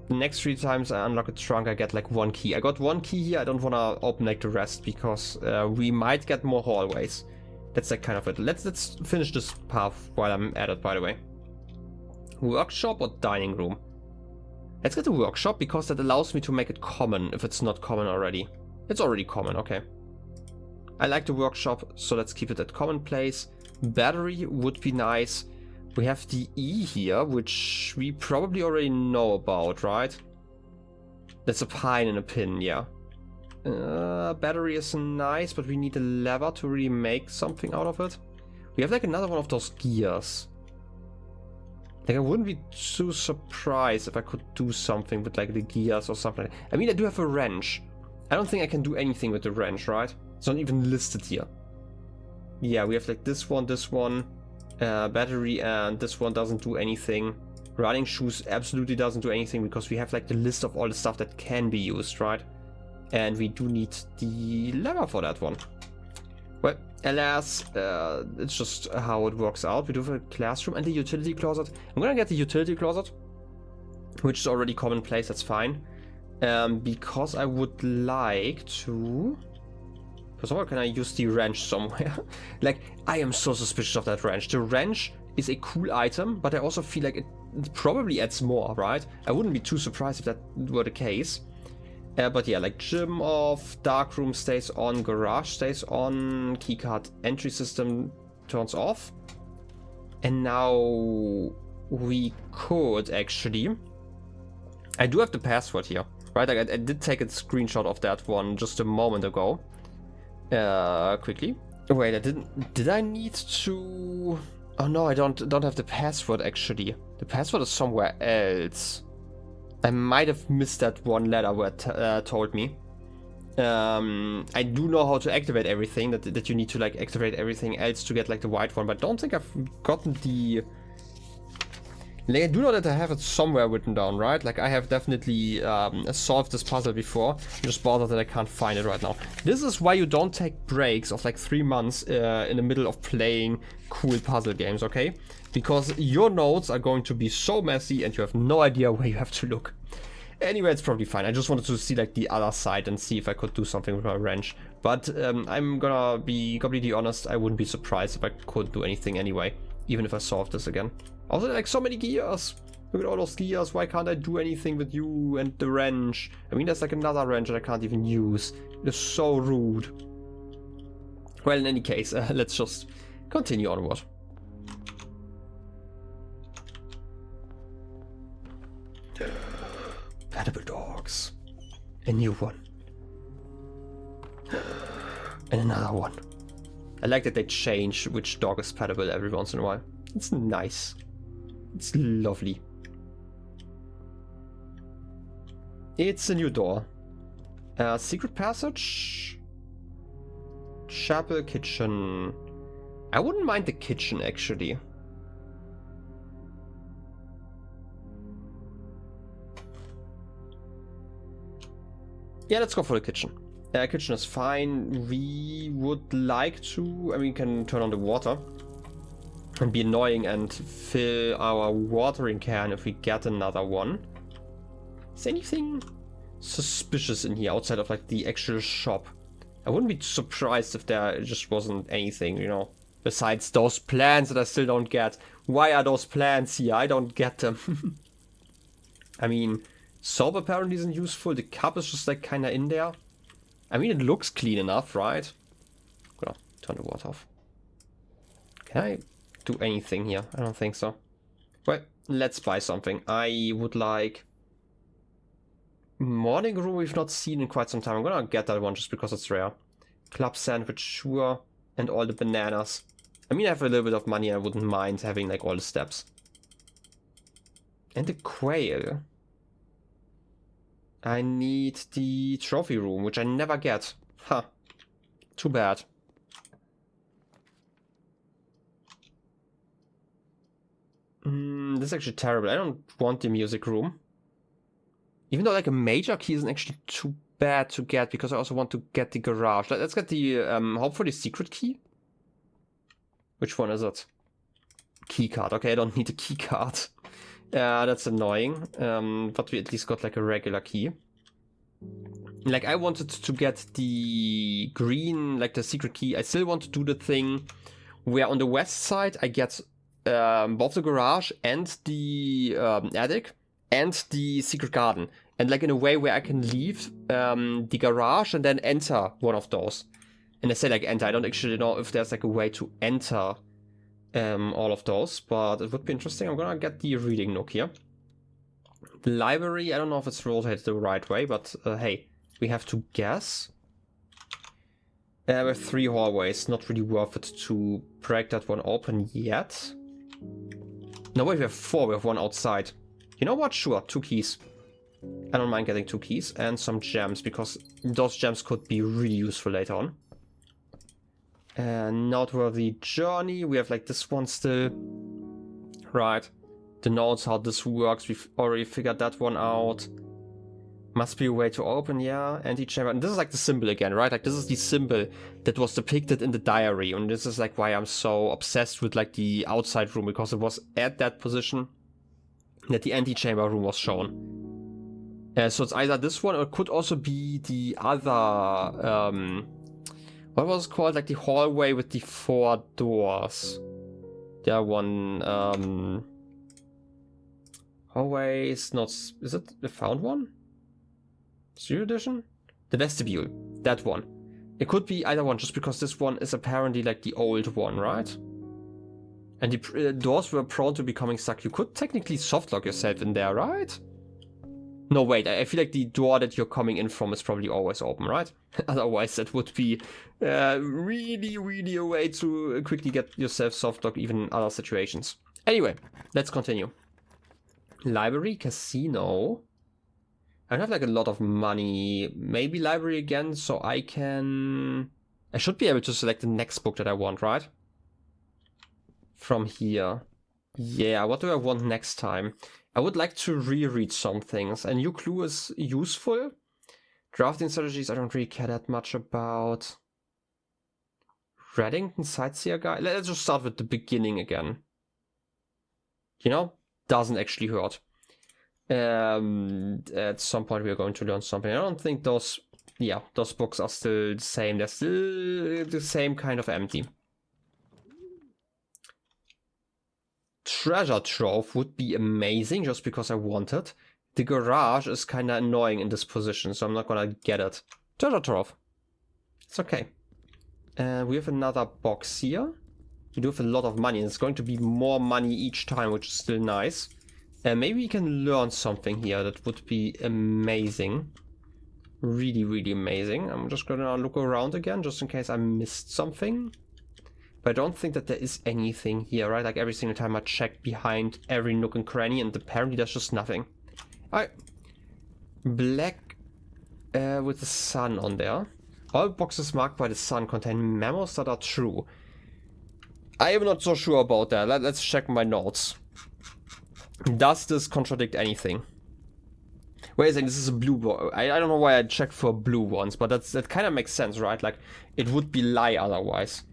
next 3 times I unlock a trunk, I get like 1 key. I got 1 key here. I don't wanna open like the rest because we might get more hallways. That's like kind of it. Let's finish this path while I'm at it, by the way. Workshop or dining room? Let's get the workshop because that allows me to make it common if it's not common already. It's already common, okay. I like the workshop, so let's keep it at commonplace. Battery would be nice. We have the E here, which we probably already know about, right? That's a pine and a pin, yeah. Battery is nice, but we need a lever to really make something out of it. We have like another one of those gears. Like I wouldn't be too surprised if I could do something with like the gears or something. I mean, I do have a wrench. I don't think I can do anything with the wrench, right? It's not even listed here. Yeah, we have like this one, battery, and this one doesn't do anything. Running shoes absolutely doesn't do anything because we have like the list of all the stuff that can be used, right? And we do need the lever for that one. Well, alas, it's just how it works out. We do have a classroom and the utility closet. I'm gonna get the utility closet, which is already commonplace, that's fine. Because I would like to... First of all, can I use the wrench somewhere? Like, I am so suspicious of that wrench. The wrench is a cool item, but I also feel like it probably adds more, right? I wouldn't be too surprised if that were the case. But yeah, like gym off, dark room stays on, garage stays on, keycard entry system turns off. And now we could actually... I do have the password here, right? Like I did take a screenshot of that one just a moment ago. Quickly. Wait, I didn't... Did I need to... Oh no, I don't have the password actually. The password is somewhere else. I might have missed that one letter where it told me. I do know how to activate everything, that you need to like activate everything else to get like the white one, but I don't think I've gotten the... Like I do know that I have it somewhere written down, right? Like I have definitely solved this puzzle before. I'm just bothered that I can't find it right now. This is why you don't take breaks of like 3 months in the middle of playing cool puzzle games, okay? Because your notes are going to be so messy and you have no idea where you have to look. Anyway, it's probably fine. I just wanted to see like the other side and see if I could do something with my wrench. But I'm gonna be completely honest, I wouldn't be surprised if I could do anything anyway, even if I solved this again. Also, like so many gears. Look at all those gears. Why can't I do anything with you and the wrench? I mean, there's like another wrench that I can't even use. It's so rude. Well, in any case, let's just continue onward. Edible dogs. A new one. And another one. I like that they change which dog is petable every once in a while. It's nice. It's lovely. It's a new door. Secret passage? Chapel, kitchen. I wouldn't mind the kitchen actually. Yeah, let's go for the kitchen. Kitchen is fine. We would like to... I mean, we can turn on the water and be annoying and fill our watering can if we get another one. Is anything suspicious in here outside of like the actual shop? I wouldn't be surprised if there just wasn't anything, you know, besides those plants that I still don't get. Why are those plants here? I don't get them. I mean, soap apparently isn't useful. The cup is just like kind of in there. I mean, it looks clean enough, right? I'm gonna turn the water off. Can I do anything here? I don't think so. Well, let's buy something. I would like... Morning room we've not seen in quite some time. I'm gonna get that one just because it's rare. Club sandwich, sure. And all the bananas. I mean, I have a little bit of money. I wouldn't mind having like all the steps. And the quail. I need the trophy room, which I never get. Huh. Too bad. This is actually terrible. I don't want the music room. Even though like a major key isn't actually too bad to get, because I also want to get the garage. Let's get the, hopefully secret key. Which one is it? Key card. Okay, I don't need a key card. That's annoying. But we at least got like a regular key. Like I wanted to get the green, like the secret key. I still want to do the thing where on the west side I get both the garage and the attic and the secret garden. And like in a way where I can leave the garage and then enter one of those. And I say like enter, I don't actually know if there's like a way to enter all of those, but it would be interesting. I'm gonna get the reading nook here. The library, I don't know if it's rotated the right way, but hey, we have to guess. We have 3 hallways, not really worth it to break that one open yet. No, wait, we have 4, we have 1 outside. You know what? Sure, 2 keys. I don't mind getting 2 keys and some gems, because those gems could be really useful later on. And noteworthy journey, we have like this one still. Right. The notes, how this works, we've already figured that one out. Must be a way to open, yeah. Antechamber. And this is like the symbol again, right? Like this is the symbol that was depicted in the diary. And this is like why I'm so obsessed with like the outside room, because it was at that position that the antechamber room was shown. So it's either this one, or it could also be the other, what was it called? Like the hallway with the 4 doors. The other one, hallway is not, is it the found one? Zero edition? The vestibule, that one. It could be either one, just because this one is apparently like the old one, right? And the doors were prone to becoming stuck. You could technically softlock yourself in there, right? No, wait, I feel like the door that you're coming in from is probably always open, right? Otherwise, that would be really a way to quickly get yourself softlock even in other situations. Anyway, let's continue. Library, casino. I don't have like a lot of money. Maybe library again, so I should be able to select the next book that I want, right? From here. Yeah, what do I want next time? I would like to reread some things. A new clue is useful. Drafting strategies, I don't really care that much about. Reddington Sightseer Guide. Let's just start with the beginning again. You know, doesn't actually hurt. At some point we are going to learn something. I don't think those books are still the same. They're still the same kind of empty. Treasure trove would be amazing just because I want it. The garage is kind of annoying in this position, so I'm not gonna get it. Treasure trove. It's okay. We have another box here. We do have a lot of money, and it's going to be more money each time, which is still nice. Maybe we can learn something here. That would be amazing. Really amazing. I'm just gonna look around again, just in case I missed something. But I don't think that there is anything here, right? Like every single time I check behind every nook and cranny, and apparently there's just nothing. Alright. Black with the sun on there. All boxes marked by the sun contain memos that are true. I am not so sure about that. Let's check my notes. Does this contradict anything? Wait a second, this is a blue one. I don't know why I checked for blue ones, but that kind of makes sense, right? Like, it would be lie otherwise.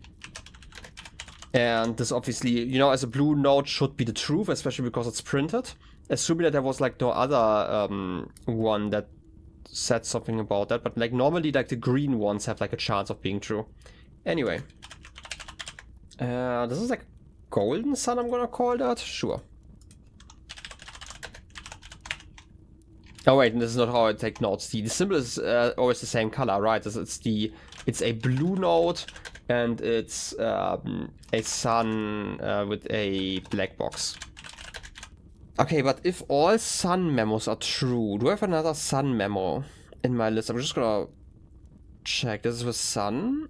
And this obviously, you know, as a blue note should be the truth, especially because it's printed. Assuming that there was like no other one that said something about that, but like normally like the green ones have like a chance of being true. Anyway. This is like golden sun, I'm gonna call that? Sure. Oh wait, this is not how I take notes. The symbol is always the same color, right? It's a blue note, and it's a sun with a black box. Okay, but if all sun memos are true, do I have another sun memo in my list? I'm just gonna check. This is with sun.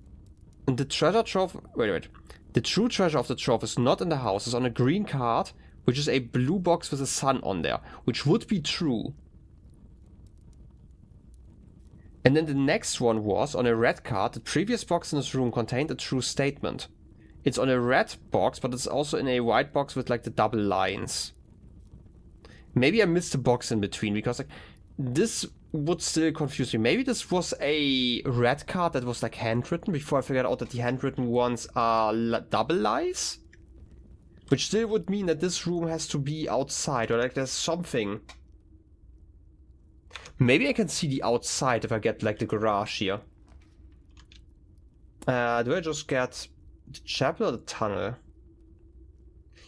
And the treasure trove. Wait. The true treasure of the trove is not in the house. It's on a green card, which is a blue box with a sun on there, which would be true. And then the next one was on a red card. The previous box in this room contained a true statement. It's on a red box, but it's also in a white box with like the double lines. Maybe I missed a box in between, because like this would still confuse me. Maybe this was a red card that was like handwritten before I figured out that the handwritten ones are double lies. Which still would mean that this room has to be outside, or like there's something. Maybe I can see the outside if I get like the garage here. Do I just get the chapel or the tunnel?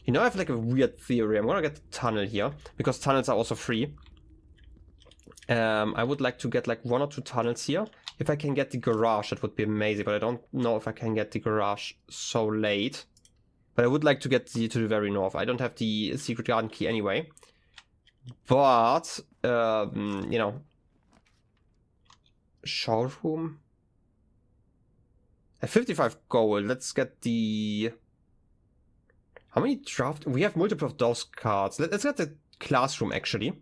You know, I have like a weird theory. I'm gonna get the tunnel here, because tunnels are also free. I would like to get like 1 or 2 tunnels here. If I can get the garage, that would be amazing, but I don't know if I can get the garage so late. But I would like to get to the very north. I don't have the secret garden key anyway. But, you know, showroom. At 55 gold, let's get the... How many draft? We have multiple of those cards. Let's get the classroom, actually.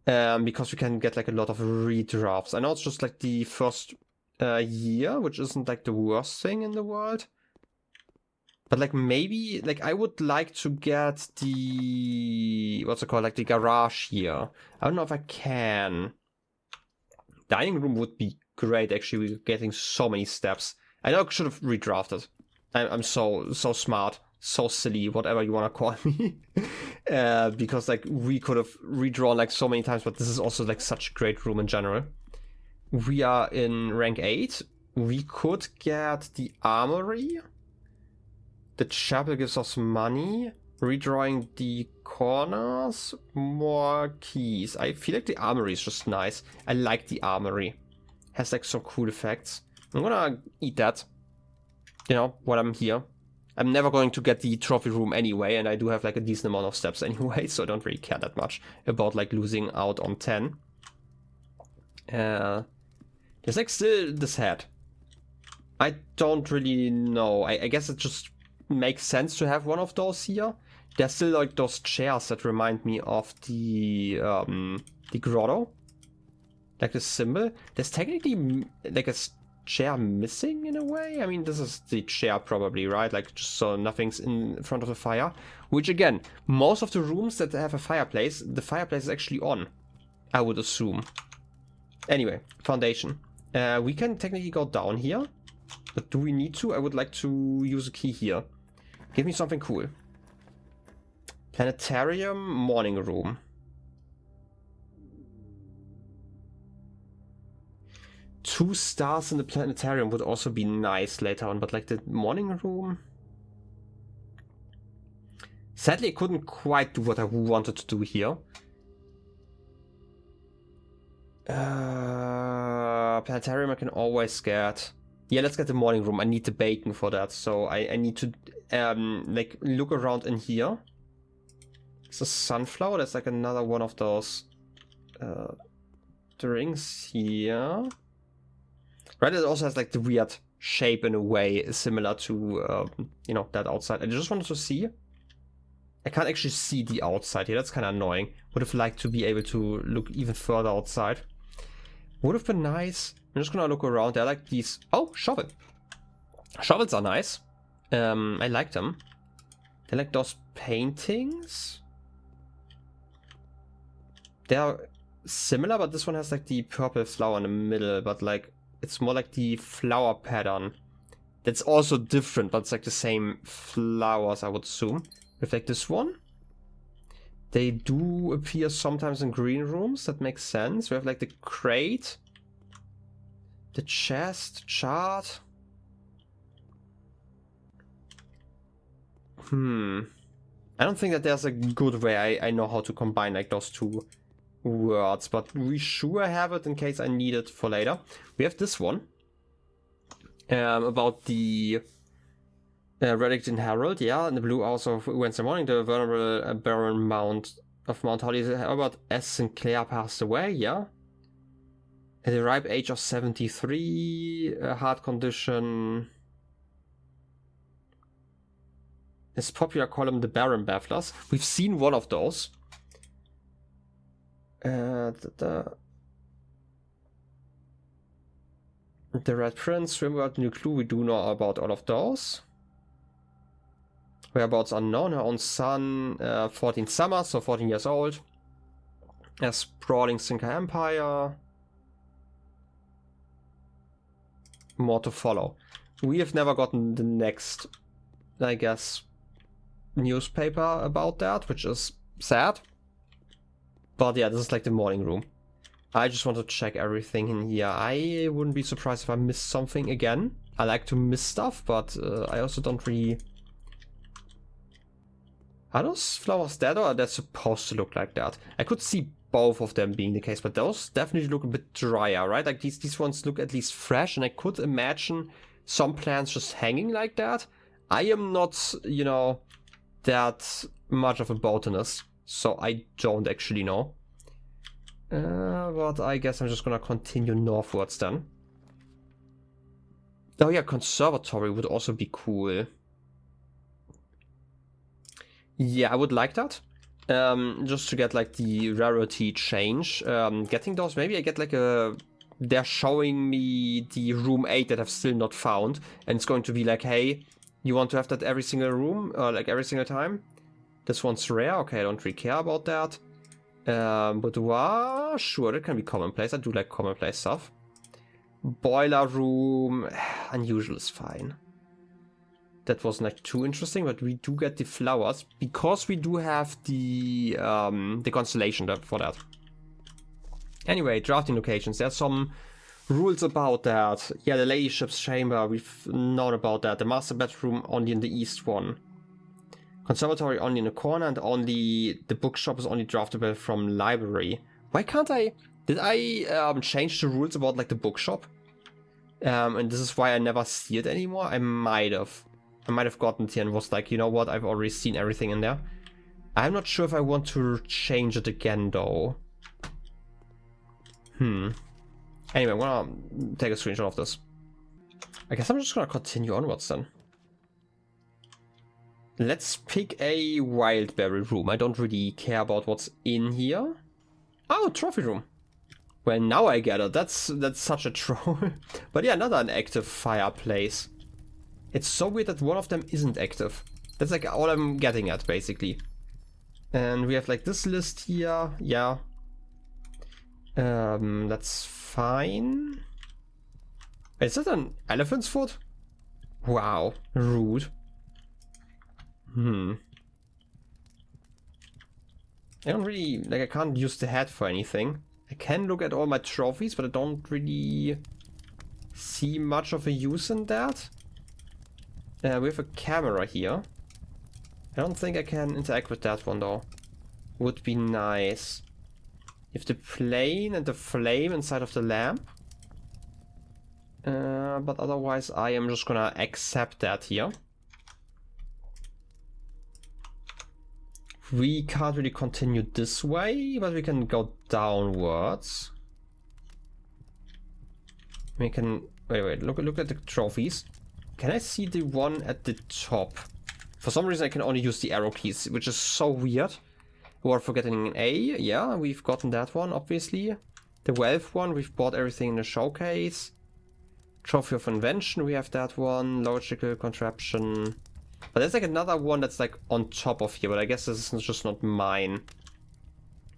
Because we can get like a lot of redrafts. I know it's just like the first year, which isn't like the worst thing in the world. But like maybe, like I would like to get the, what's it called, like the garage here. I don't know if I can. Dining room would be great, actually. We're getting so many steps. I know I should have redrafted. I'm so smart, so silly, whatever you want to call me. Because like we could have redrawn like so many times, but this is also like such a great room in general. We are in rank 8. We could get the armory. The chapel gives us money. Redrawing the corners. More keys. I feel like the armory is just nice. I like the armory. Has like some cool effects. I'm gonna eat that. You know, while I'm here. I'm never going to get the trophy room anyway, and I do have like a decent amount of steps anyway, so I don't really care that much about like losing out on 10. There's like still this head. I don't really know. I guess it just makes sense to have one of those here. There's still like those chairs that remind me of the grotto. Like the symbol. There's technically like a chair missing in a way. I mean, this is the chair probably, right? Like just so nothing's in front of the fire. Which again, most of the rooms that have a fireplace, the fireplace is actually on, I would assume. Anyway, foundation. We can technically go down here. But do we need to? I would like to use a key here. Give me something cool. Planetarium, morning room. 2 stars in the planetarium would also be nice later on, but like the morning room... Sadly, I couldn't quite do what I wanted to do here. Planetarium I can always get. Yeah, let's get the morning room. I need the bacon for that, so I need to like look around in here. It's a sunflower. That's like another one of those drinks here. Right, it also has like the weird shape in a way similar to you know, that outside. I just wanted to see. I can't actually see the outside here. That's kind of annoying. Would have liked to be able to look even further outside. Would have been nice. I'm just gonna look around. There are like these... Oh, shovel. Shovels are nice. I like them. They're like those paintings. They're similar, but this one has like the purple flower in the middle. But like, it's more like the flower pattern. That's also different, but it's like the same flowers, I would assume. With like this one. They do appear sometimes in green rooms. That makes sense. We have like the crate. The chest, chart. I don't think that there's a good way I know how to combine like those two words, but we sure have it in case I need it for later. We have this one. About the relict in Herald, yeah, in the blue hours of Wednesday morning, the venerable Baron Mount of Mount Holly, Albert S. Sinclair passed away, yeah. At the ripe age of 73, heart condition. His popular column, The Baron Bafflers. We've seen one of those. The Red Prince, Swimworld, New Clue, we do know about all of those. Whereabouts unknown, her own son, 14 summers, so 14 years old. A sprawling Sinclair Empire. More to follow. We have never gotten the next, I guess, newspaper about that, which is sad. But yeah, this is like the morning room. I just want to check everything in here. I wouldn't be surprised if I missed something again. I like to miss stuff, but I also don't really... Are those flowers dead, or are they supposed to look like that? I could see both of them being the case, but those definitely look a bit drier, right? Like these ones look at least fresh, and I could imagine some plants just hanging like that. I am not, you know, that much of a botanist, So I don't actually know. But I guess I'm just gonna continue northwards then. Oh yeah, conservatory would also be cool. Yeah, I would like that. Just to get like the rarity change. Getting those, maybe I get like a... They're showing me the room 8 that I've still not found. And it's going to be like, hey, you want to have that every single room? Like every single time? This one's rare. Okay, I don't really care about that. Boudoir, sure, that can be commonplace. I do like commonplace stuff. Boiler room, unusual is fine. That wasn't like too interesting, but we do get the flowers because we do have the constellation for that. Anyway, drafting locations. There's some rules about that. Yeah, the ladyship's chamber, we've known about that. The master bedroom only in the east one. Conservatory only in the corner, and only the bookshop is only draftable from library. Why can't I? Did I change the rules about like the bookshop? And this is why I never see it anymore. I might have gotten it here and was like, you know what? I've already seen everything in there. I'm not sure if I want to change it again though. Anyway, I'm gonna take a screenshot of this. I guess I'm just gonna continue onwards then. Let's pick a wildberry room. I don't really care about what's in here. Oh, trophy room. Well, now I get it. That's such a troll. But yeah, another inactive fireplace. It's so weird that one of them isn't active. That's like all I'm getting at, basically. And we have like this list here. Yeah. That's fine. Is that an elephant's foot? Wow, rude. I don't really, like, I can't use the head for anything. I can look at all my trophies, but I don't really see much of a use in that. We have a camera here. I don't think I can interact with that one though. Would be nice. You have the plane and the flame inside of the lamp. But otherwise I am just gonna accept that here. We can't really continue this way, but we can go downwards. We can... Wait, look at the trophies. Can I see the one at the top? For some reason I can only use the arrow keys, which is so weird. We're forgetting an A. Yeah, we've gotten that one, obviously. The wealth one, we've bought everything in the showcase. Trophy of Invention, we have that one. Logical Contraption. But there's like another one that's like on top of here, but I guess this is just not mine.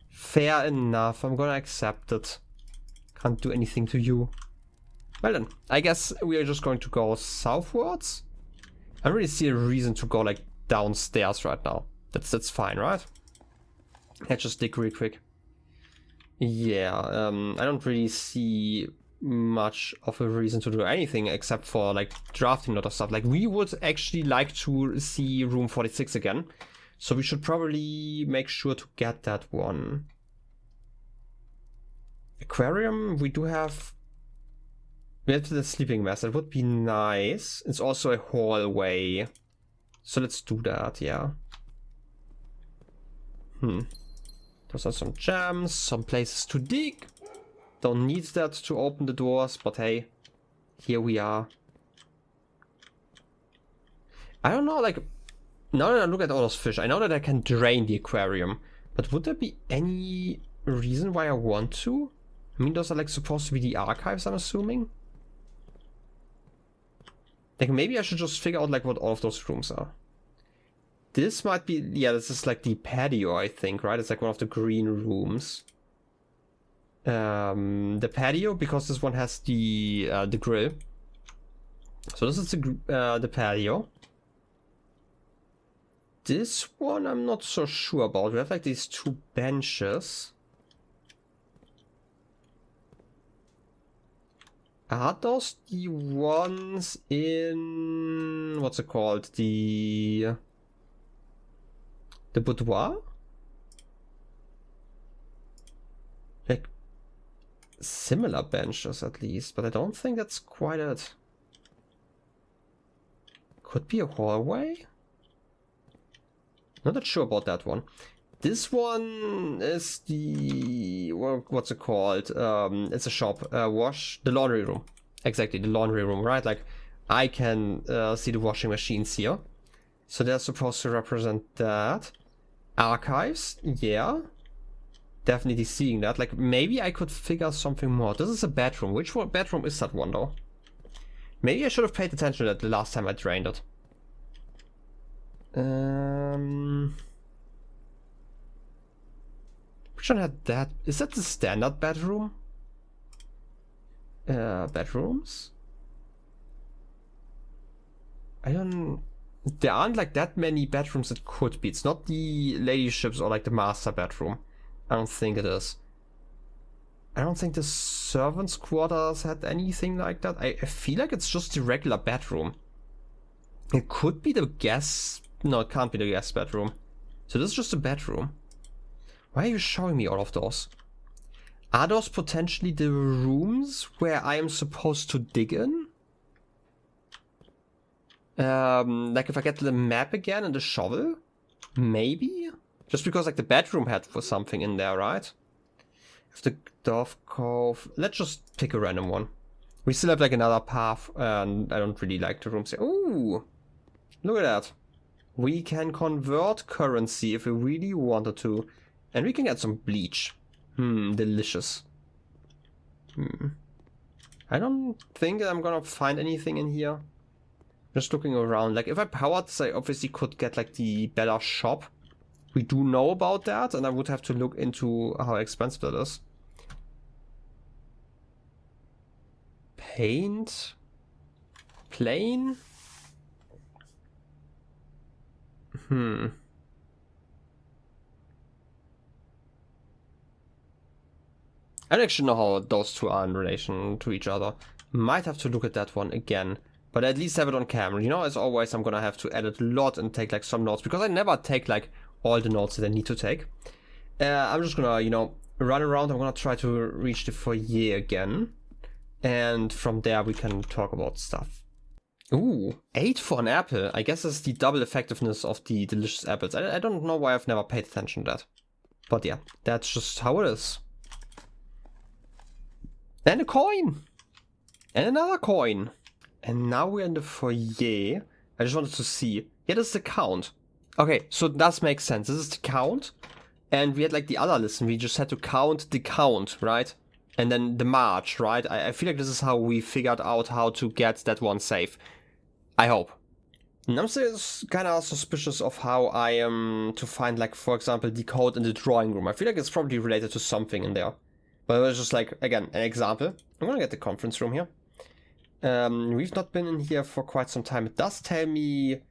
Fair enough, I'm gonna accept it. Can't do anything to you. Well then, I guess we are just going to go southwards. I don't really see a reason to go like downstairs right now. That's fine, right? Let's just dig real quick. Yeah, I don't really see much of a reason to do anything except for like drafting a lot of stuff. Like we would actually like to see room 46 again, so we should probably make sure to get that one. Aquarium, we have the sleeping mess. That would be nice. It's also a hallway, so let's do that. Yeah. Those are some gems, some places to dig. Don't need that to open the doors, but hey, here we are. I don't know, like, now that I look at all those fish, I know that I can drain the aquarium, but would there be any reason why I want to? I mean, those are like supposed to be the archives, I'm assuming. Like, maybe I should just figure out like what all of those rooms are. This might be, yeah, this is like the patio, I think, right? It's like one of the green rooms. The patio, because this one has the grill. So this is the patio. This one I'm not so sure about. We have like these two benches. Are those the ones in, what's it called? The boudoir? Like similar benches at least, but I don't think that's quite it. Could be a hallway? Not that sure about that one. This one is the, what's it called? It's a shop, the laundry room. Exactly, the laundry room, right? Like, I can see the washing machines here. So they're supposed to represent that. Archives, yeah. Definitely seeing that. Like, maybe I could figure something more. This is a bedroom. Which one bedroom is that one, though? Maybe I should have paid attention to that the last time I drained it. Which one had that? Is that the standard bedroom? Bedrooms? There aren't like that many bedrooms it could be. It's not the ladyships or like the master bedroom. I don't think it is. I don't think the servants' quarters had anything like that. I feel like it's just the regular bedroom. It could be the guest. No, it can't be the guest bedroom. So this is just a bedroom. Why are you showing me all of those? Are those potentially the rooms where I am supposed to dig in? Like if I get the map again and the shovel? Maybe? Just because like the bedroom had for something in there, right? If the Dove Cove... Let's just pick a random one. We still have like another path and I don't really like the rooms here. Ooh! Look at that. We can convert currency if we really wanted to. And we can get some bleach. Delicious. I don't think I'm gonna find anything in here. Just looking around. Like, if I powered this, I obviously could get, like, the better shop. We do know about that, and I would have to look into how expensive that is. Paint? Plain? I don't actually know how those two are in relation to each other. Might have to look at that one again. But at least have it on camera. You know, as always, I'm gonna have to edit a lot and take like some notes. Because I never take like all the notes that I need to take. I'm just gonna, you know, run around. I'm gonna try to reach the foyer again. And from there we can talk about stuff. Ooh, 8 for an apple. I guess it's the double effectiveness of the delicious apples. I don't know why I've never paid attention to that. But yeah, that's just how it is. And a coin! And another coin! And now we're in the foyer. I just wanted to see. Yeah, this is the count. Okay, so it does make sense. This is the count. And we had like the other listen. We just had to count the count, right? And then the march, right? I feel like this is how we figured out how to get that one safe. I hope. And I'm still kind of suspicious of how I am to find, like, for example, the code in the drawing room. I feel like it's probably related to something in there. But it was just like, again, an example. I'm gonna get the conference room here. We've not been in here for quite some time. It does tell me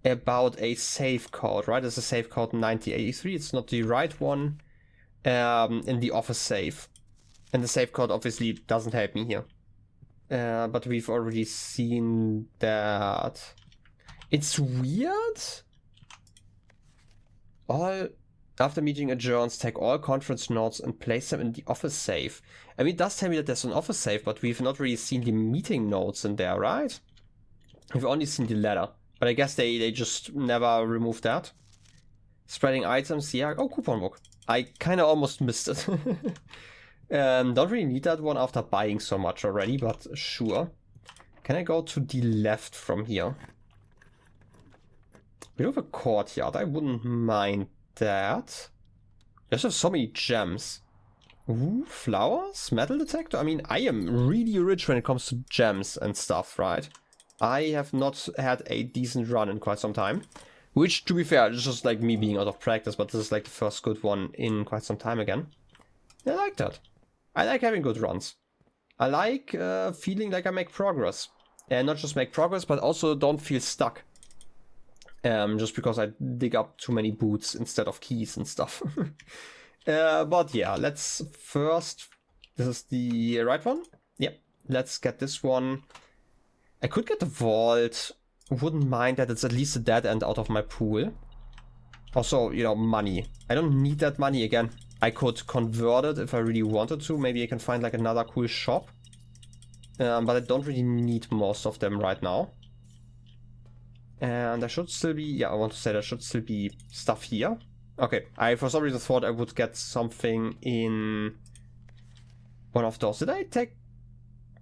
about a safe code, right? It's a safe code 9083. It's not the right one in the office safe. And the safe code obviously doesn't help me here. But we've already seen that. It's weird. After meeting adjourns, take all conference notes and place them in the office safe. I mean, it does tell me that there's an office safe, but we've not really seen the meeting notes in there, right? We've only seen the letter. But I guess they just never removed that. Spreading items, yeah. Oh, coupon book. I kind of almost missed it. Don't really need that one after buying so much already, but sure. Can I go to the left from here? We have a courtyard. I wouldn't mind that. There's just so many gems. Ooh, flowers? Metal detector? I mean, I am really rich when it comes to gems and stuff, right? I have not had a decent run in quite some time. Which, to be fair, is just like me being out of practice, but this is like the first good one in quite some time again. I like that. I like having good runs. I like feeling like I make progress. And not just make progress, but also don't feel stuck. Just because I dig up too many boots instead of keys and stuff. But yeah, let's first... This is the right one? Yep. Let's get this one. I could get the vault. Wouldn't mind that it's at least a dead end out of my pool. Also, you know, money. I don't need that money again. I could convert it if I really wanted to. Maybe I can find like another cool shop. But I don't really need most of them right now. And there should still be... Yeah, I want to say there should still be stuff here. Okay, I for some reason thought I would get something in one of those. Did I take...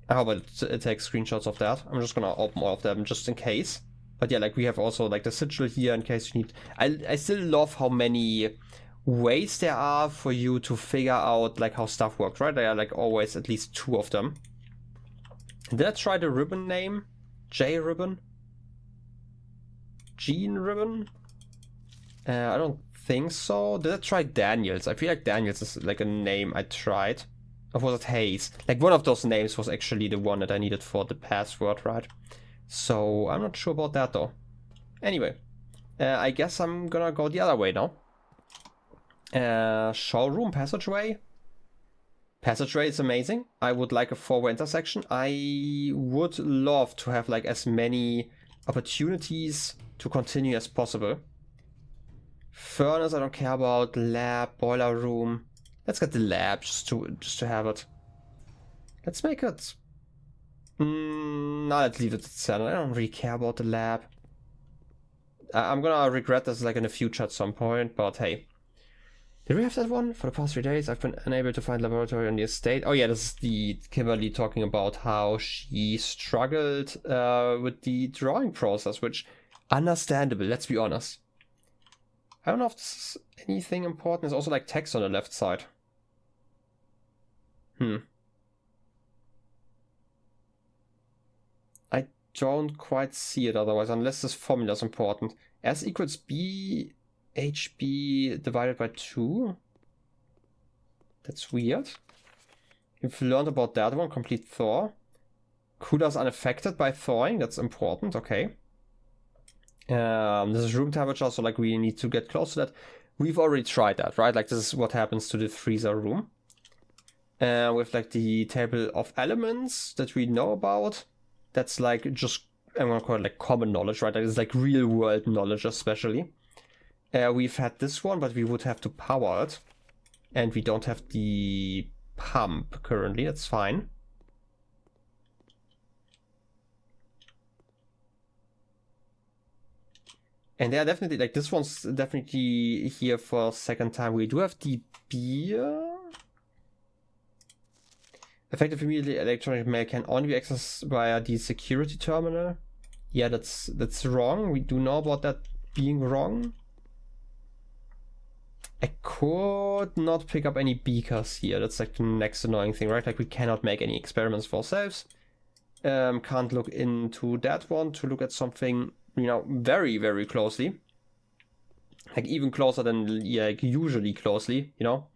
How about take screenshots of that? I'm just gonna open all of them just in case. But yeah, like we have also like the sigil here in case you need... I still love how many ways there are for you to figure out like how stuff works, right? There are like always at least 2 of them. Did I try the ribbon name? J ribbon? Jean ribbon? I don't think so. Did I try Daniels? I feel like Daniels is like a name I tried. Or was it Hayes? Like one of those names was actually the one that I needed for the password, right? So I'm not sure about that though. Anyway, I guess I'm gonna go the other way now. Showroom passageway. Passageway is amazing. I would like a 4-way intersection. I would love to have like as many opportunities to continue as possible. Furnace, I don't care about. Lab, boiler room. Let's get the lab just to have it. Let's make it. No, let's leave it at 7. I don't really care about the lab. I'm gonna regret this like in the future at some point, but hey. Did we have that one? For the past 3 days, I've been unable to find laboratory on the estate. Oh yeah, this is the Kimberly talking about how she struggled with the drawing process, which understandable, let's be honest. I don't know if this is anything important. There's also like text on the left side. I don't quite see it otherwise, unless this formula is important. S equals B HB divided by 2. That's weird. You've learned about that one. Complete thaw. Coolers unaffected by thawing. That's important. Okay. This is room temperature, so like we need to get close to that. We've already tried that, right? Like this is what happens to the freezer room. With like the table of elements that we know about. That's like just, I'm gonna call it like common knowledge, right? Like it's like real world knowledge especially. We've had this one, but we would have to power it. And we don't have the pump currently, that's fine. And they are definitely, like this one's definitely here for a second time. We do have the beer. Effective immediately electronic mail can only be accessed via the security terminal. Yeah, that's wrong. We do know about that being wrong. I could not pick up any beakers here. That's like the next annoying thing, right? Like we cannot make any experiments for ourselves. Can't look into that one to look at something, you know, very, very closely. Like even closer than like usually closely, you know?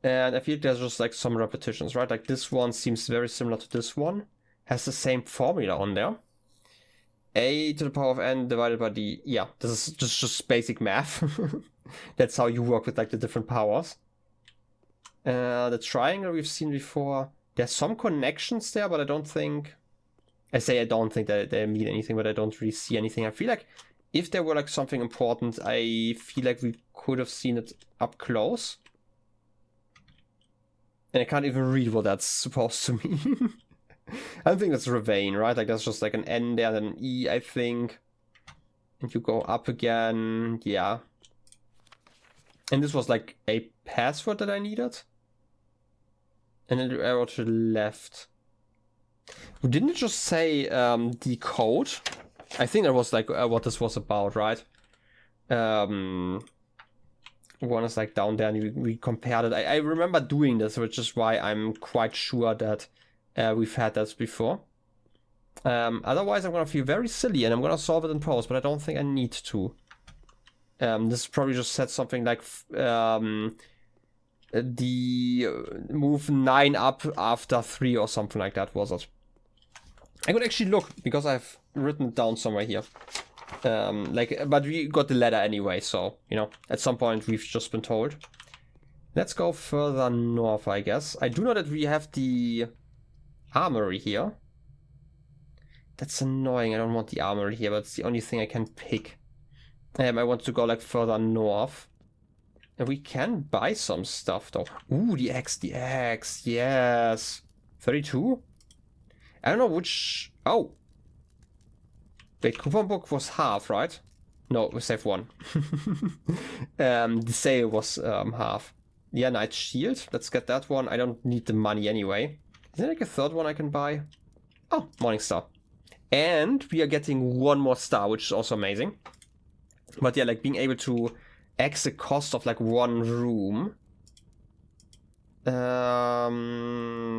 And I feel there's just like some repetitions, right? Like this one seems very similar to this one. Has the same formula on there. A to the power of n divided by d. Yeah, this is just basic math. That's how you work with like the different powers. The triangle we've seen before. There's some connections there, but I don't think... I don't think that they mean anything, but I don't really see anything. I feel like if there were like something important, I feel like we could have seen it up close. And I can't even read what that's supposed to mean. I don't think that's Ravane, right? Like that's just like an N there, then an E, I think. And you go up again, yeah. And this was like a password that I needed. And then the arrow to the left. Didn't it just say the code? I think that was like what this was about, right? One is like down there and we compared it. I remember doing this, which is why I'm quite sure that we've had this before. Otherwise I'm gonna feel very silly and I'm gonna solve it in post, but I don't think I need to. This probably just said something like the move 9 up after 3 or something like that, was it? I could actually look because I've written it down somewhere here. But we got the letter anyway, so you know, at some point we've just been told. Let's go further north, I guess. I do know that we have the armory here. That's annoying. I don't want the armory here, but it's the only thing I can pick. I want to go like further north. And we can buy some stuff though. Ooh, the X, yes. 32? I don't know which... Oh. Wait, coupon book was half, right? No, we saved 1. The sale was half. Yeah, Knight Shield. Let's get that one. I don't need the money anyway. Is there like a third one I can buy? Oh, Morningstar. And we are getting 1 more star, which is also amazing. But yeah, like being able to X the cost of like 1 room.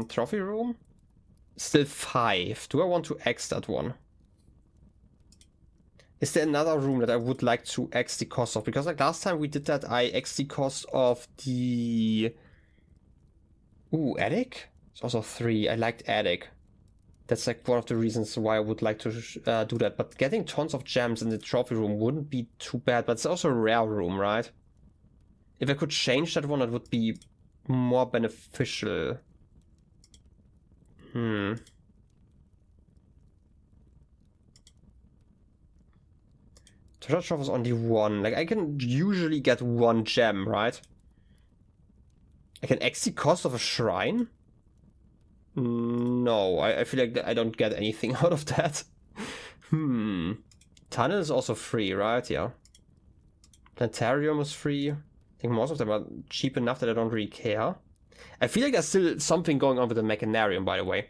Trophy room? Still 5. Do I want to X that one? Is there another room that I would like to X the cost of? Because like last time we did that, I X the cost of the... Ooh, attic? It's also 3. I liked attic. That's like one of the reasons why I would like to do that. But getting tons of gems in the trophy room wouldn't be too bad. But it's also a rare room, right? If I could change that one, it would be more beneficial. Treasure trove is only 1. Like, I can usually get 1 gem, right? I can X the cost of a shrine? No, I feel like I don't get anything out of that. Tunnel is also free, right? Yeah. Planetarium is free. I think most of them are cheap enough that I don't really care. I feel like there's still something going on with the Mechanarium, by the way.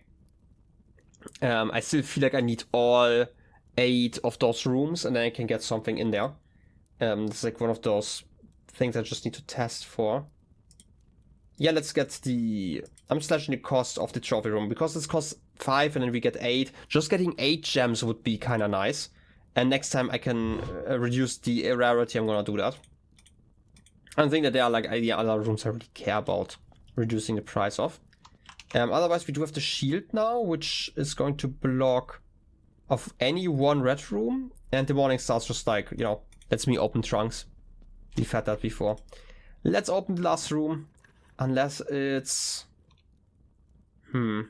I still feel like I need all 8 of those rooms and then I can get something in there. It's like one of those things I just need to test for. Yeah, let's get the... I'm slashing the cost of the trophy room because this costs 5 and then we get 8. Just getting 8 gems would be kind of nice. And next time I can reduce the rarity, I'm gonna do that. I don't think that there are like any other rooms I really care about reducing the price of. Otherwise, we do have the shield now, which is going to block of any 1 red room. And the morning star's just like, you know, lets me open trunks. We've had that before. Let's open the last room. Unless it's... I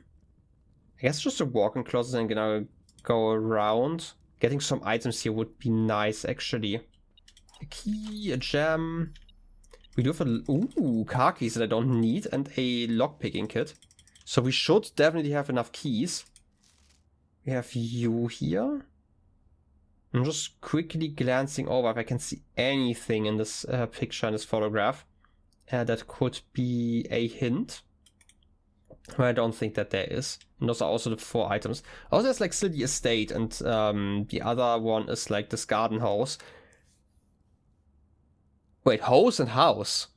guess just a walk-in closet and gonna go around. Getting some items here would be nice, actually. A key, a gem. We do have a... car keys that I don't need. And a lockpicking kit. So we should definitely have enough keys. We have you here. I'm just quickly glancing over if I can see anything in this picture, in this photograph. That could be a hint. I don't think that there is. And those are also the 4 items. Also, there's like still the estate, and the other one is like this garden house. Wait, hose and house.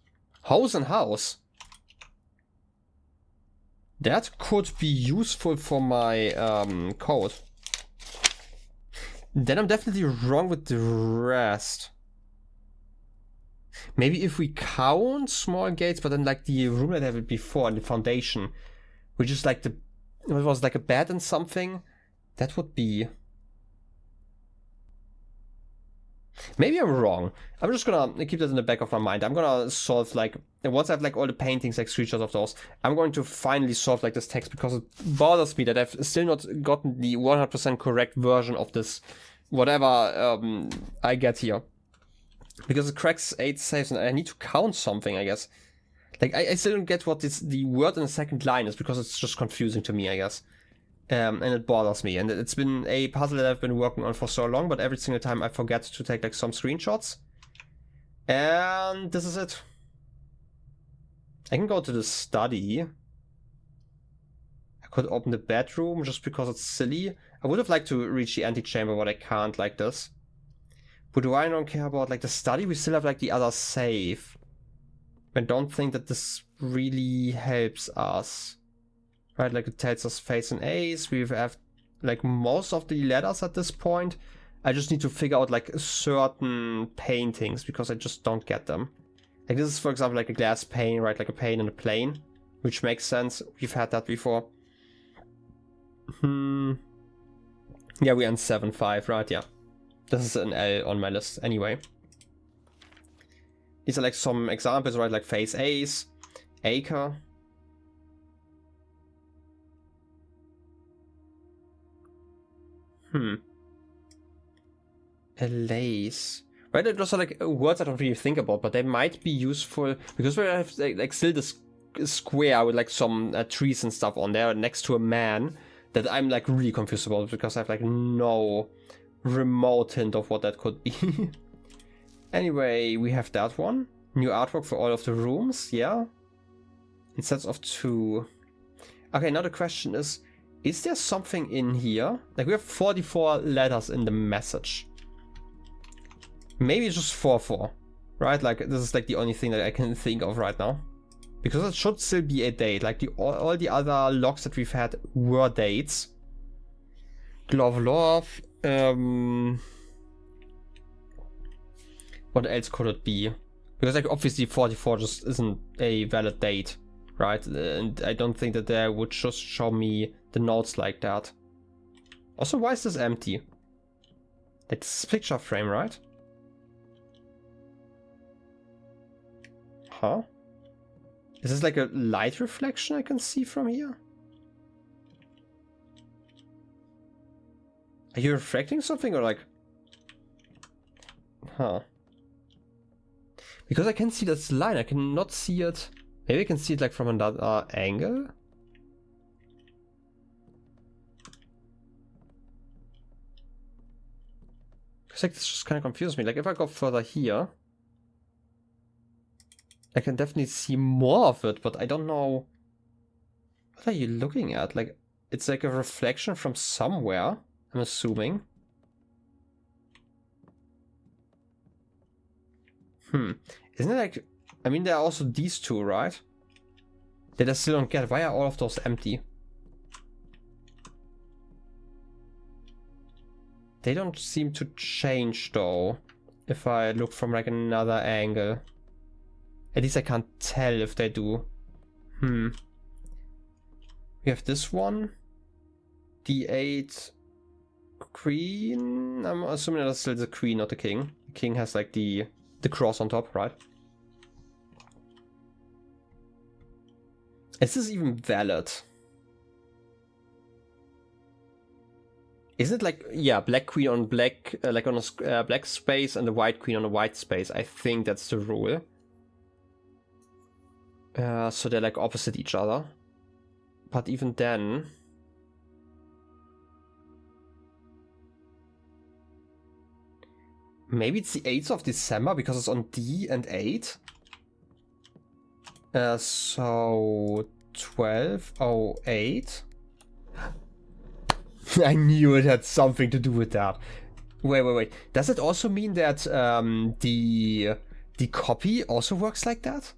Hose and house. That could be useful for my code. Then I'm definitely wrong with the rest. Maybe if we count small gates, but then like the room that I had before in the foundation, which is like it was like a bed and something, that would be... Maybe I'm wrong. I'm just gonna keep that in the back of my mind. I'm gonna solve like, once I have like all the paintings, like screenshots of those, I'm going to finally solve like this text because it bothers me that I've still not gotten the 100% correct version of this, whatever I get here. Because it cracks 8 saves and I need to count something, I guess. Like, I still don't get what the word in the second line is because it's just confusing to me, I guess. And it bothers me. And it's been a puzzle that I've been working on for so long, but every single time I forget to take like some screenshots. And this is it. I can go to the study. I could open the bedroom just because it's silly. I would have liked to reach the antechamber, but I can't like this. But do I don't care about like the study? We still have like the other save. I don't think that this really helps us. Right, like it tells us face and ace. We have like most of the letters at this point. I just need to figure out like certain paintings because I just don't get them. Like this is, for example, like a glass pane, right? Like a pane and a plane, which makes sense. We've had that before. Yeah, we're on 7-5, right? Yeah. This is an L on my list anyway. These are like some examples, right? Like face ace, acre. A lace. Right, those are like words I don't really think about, but they might be useful because we have like still this square with like some trees and stuff on there next to a man that I'm like really confused about because I have like no remote hint of what that could be. Anyway, we have that one. New artwork for all of the rooms, yeah. Instead of 2. Okay, now the question is there something in here? Like, we have 44 letters in the message. Maybe it's just 4-4, right? Like, this is like the only thing that I can think of right now. Because it should still be a date. Like, all the other logs that we've had were dates. Glove Love. What else could it be? Because, like, obviously 44 just isn't a valid date, right? And I don't think that they would just show me the notes like that. Also, why is this empty? Like, this is a picture frame, right? Huh? Is this like a light reflection I can see from here? Are you reflecting something or like... Huh. Because I can see this line, I cannot see it. Maybe I can see it like from another angle? Because like this just kind of confuses me. Like if I go further here, I can definitely see more of it, but I don't know. What are you looking at? Like, it's like a reflection from somewhere, I'm assuming. Isn't it like... I mean, there are also these two, right? That I still don't get. Why are all of those empty? They don't seem to change, though, if I look from like another angle. At least I can't tell if they do. We have this one. D8 queen. I'm assuming that's still the queen, not the king. The king has like the cross on top, right? Is this even valid? Is it like, yeah, black queen on black, like on a black space and the white queen on a white space? I think that's the rule. So they're like opposite each other. But even then... Maybe it's the 8th of December because it's on D and 8. So 1208. I knew it had something to do with that. Wait. Does it also mean that the copy also works like that?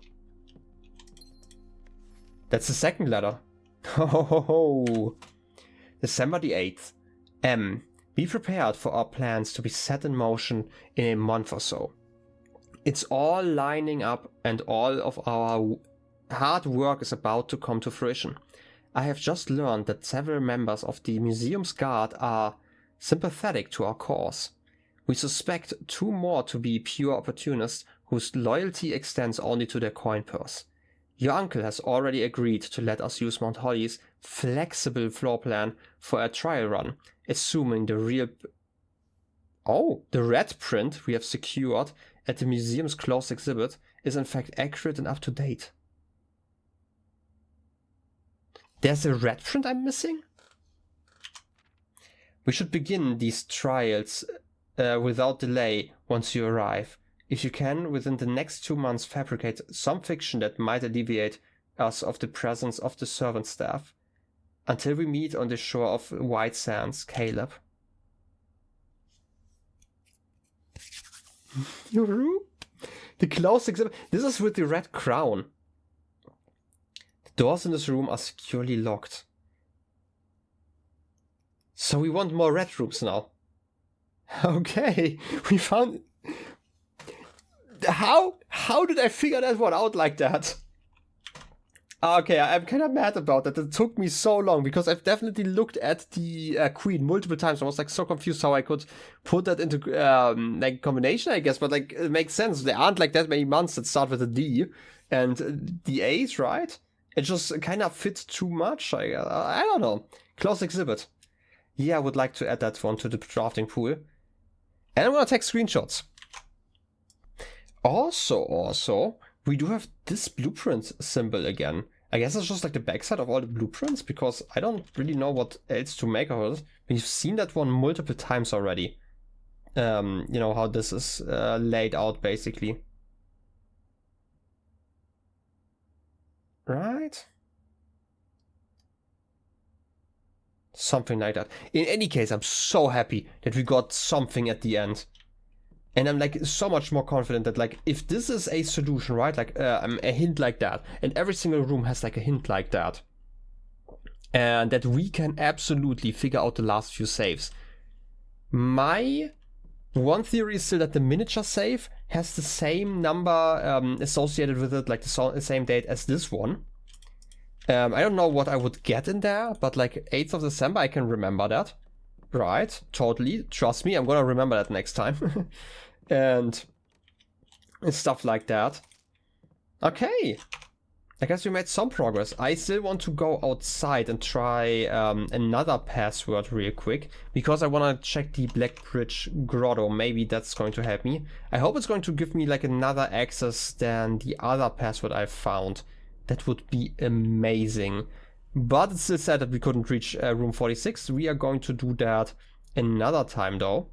That's the second letter. Oh, December the 8th. M. Be prepared for our plans to be set in motion in a month or so. It's all lining up and all of our hard work is about to come to fruition. I have just learned that several members of the museum's guard are sympathetic to our cause. We suspect 2 more to be pure opportunists whose loyalty extends only to their coin purse. Your uncle has already agreed to let us use Mount Holly's flexible floor plan for a trial run, assuming the red print we have secured at the museum's closed exhibit is in fact accurate and up to date. There's a red print I'm missing? We should begin these trials without delay once you arrive. If you can, within the next 2 months, fabricate some fiction that might alleviate us of the presence of the servant staff. Until we meet on the shore of White Sands, Caleb. Your room? The closed exhibit. This is with the red crown. The doors in this room are securely locked. So we want more red rooms now. Okay, we found... How did I figure that one out like that? Okay, I'm kind of mad about that. It took me so long because I've definitely looked at the queen multiple times. I was like so confused how I could put that into like combination, I guess. But like it makes sense. There aren't like that many months that start with a D and the A's, right? It just kind of fits too much. I don't know. Close exhibit. Yeah, I would like to add that one to the drafting pool. And I'm gonna take screenshots. Also, we do have this blueprint symbol again. I guess it's just like the backside of all the blueprints, because I don't really know what else to make of it. We've seen that one multiple times already. you know, how this is laid out basically. Right? Something like that. In any case, I'm so happy that we got something at the end. And I'm like so much more confident that like if this is a solution, right? Like a hint like that, and every single room has like a hint like that, and that we can absolutely figure out the last few saves. My one theory is still that the miniature save has the same number associated with it, like the same date as this one. I don't know what I would get in there, but like 8th of December, I can remember that. Right, totally. Trust me, I'm gonna remember that next time. and stuff like that. Okay. I guess we made some progress. I still want to go outside and try another password real quick, because I want to check the Black Bridge Grotto. Maybe that's going to help me. I hope it's going to give me like another access than the other password I found. That would be amazing. But it still said that we couldn't reach room 46. We are going to do that another time though.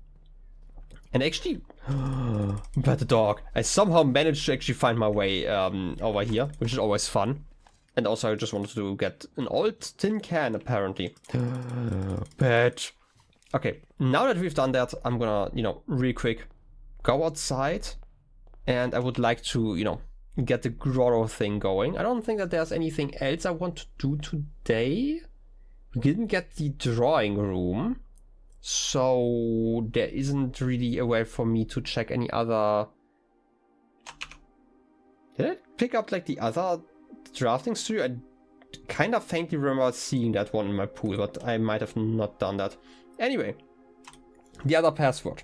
And actually, but the dog. I somehow managed to actually find my way over here, which is always fun. And also I just wanted to get an old tin can apparently. But okay, now that we've done that, I'm gonna, you know, real quick go outside. And I would like to, you know, get the grotto thing going. I don't think that there's anything else I want to do today. We didn't get the drawing room, so there isn't really a way for me to check any other. Did I pick up like the other drafting studio? I kind of faintly remember seeing that one in my pool, but I might have not done that. Anyway, the other password.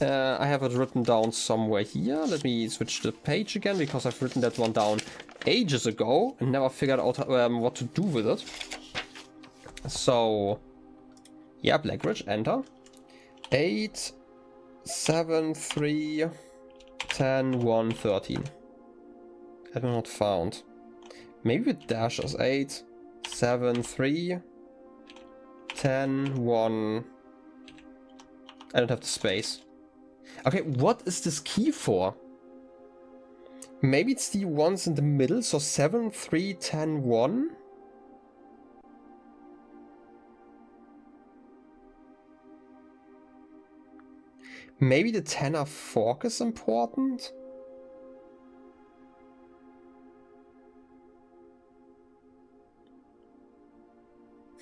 I have it written down somewhere here. Let me switch the page again, because I've written that one down ages ago and never figured out what to do with it. So, yeah, Blackbridge, enter. 8, 7, 3, 10, 1, 13. I have not found. Maybe with dashes. 8, 7, 3, 10, 1. I don't have the space. Okay, what is this key for? Maybe it's the ones in the middle, so 7, 3, 10, 1? Maybe the tenor fork is important?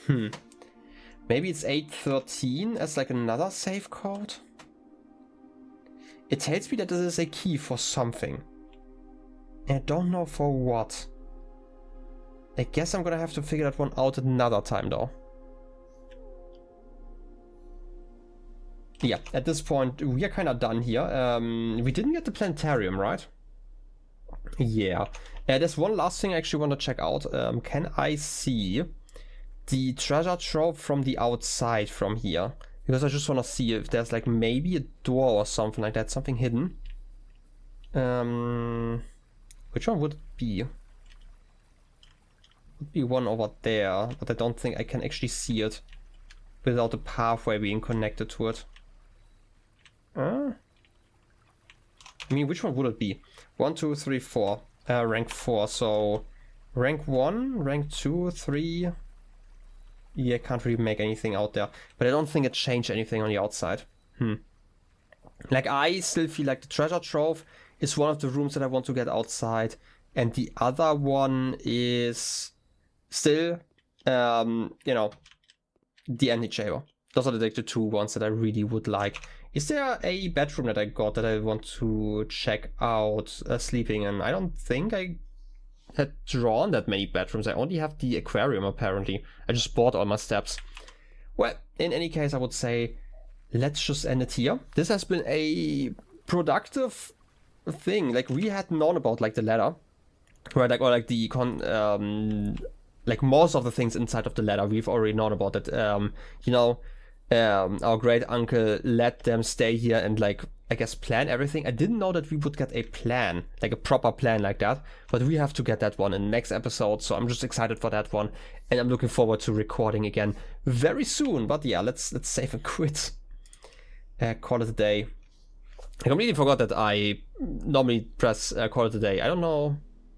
Maybe it's 813 as like another save code? It tells me that this is a key for something. I don't know for what. I guess I'm gonna have to figure that one out another time though. Yeah, at this point we are kind of done here. We didn't get the planetarium, right? Yeah. There's one last thing I actually want to check out. Can I see the treasure trove from the outside from here? Because I just want to see if there's like maybe a door or something like that, something hidden. Which one would it be? Would be one over there, but I don't think I can actually see it without the pathway being connected to it. I mean, which one would it be? 1, 2, 3, 4. Rank 4, so rank 1, rank 2, 3. Yeah, can't really make anything out there. But I don't think it changed anything on the outside. Like, I still feel like the treasure trove is one of the rooms that I want to get outside. And the other one is still, you know, the antechamber. Those are the two ones that I really would like. Is there a bedroom that I got that I want to check out sleeping in? I don't think I had drawn that many bedrooms. I only have the aquarium apparently. I just bought all my steps. Well, in any case, I would say let's just end it here. This has been a productive thing. Like, we had known about like the ladder, right? Like, or like the like most of the things inside of the ladder we've already known about it. You know, our great uncle let them stay here and like, I guess, plan everything. I didn't know that we would get a plan, like a proper plan like that, but we have to get that one in the next episode, so I'm just excited for that one, and I'm looking forward to recording again very soon. But yeah, let's save and quit. call it a day. I completely forgot that I normally press call it a day. I don't know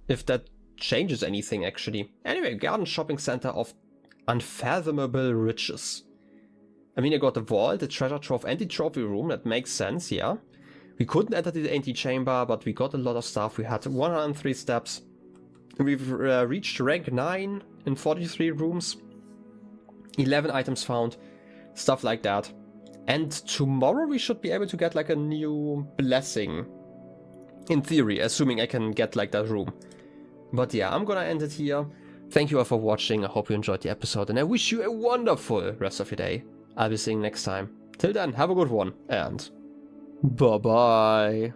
if that changes anything actually. Anyway, garden shopping center of unfathomable riches. I mean, I got the vault, the treasure trove, and the trophy room. That makes sense, yeah. We couldn't enter the antechamber, but we got a lot of stuff. We had 103 steps. We've reached rank 9 in 43 rooms. 11 items found. Stuff like that. And tomorrow we should be able to get like a new blessing. In theory, assuming I can get like that room. But yeah, I'm gonna end it here. Thank you all for watching. I hope you enjoyed the episode. And I wish you a wonderful rest of your day. I'll be seeing you next time. Till then, have a good one. And bye-bye.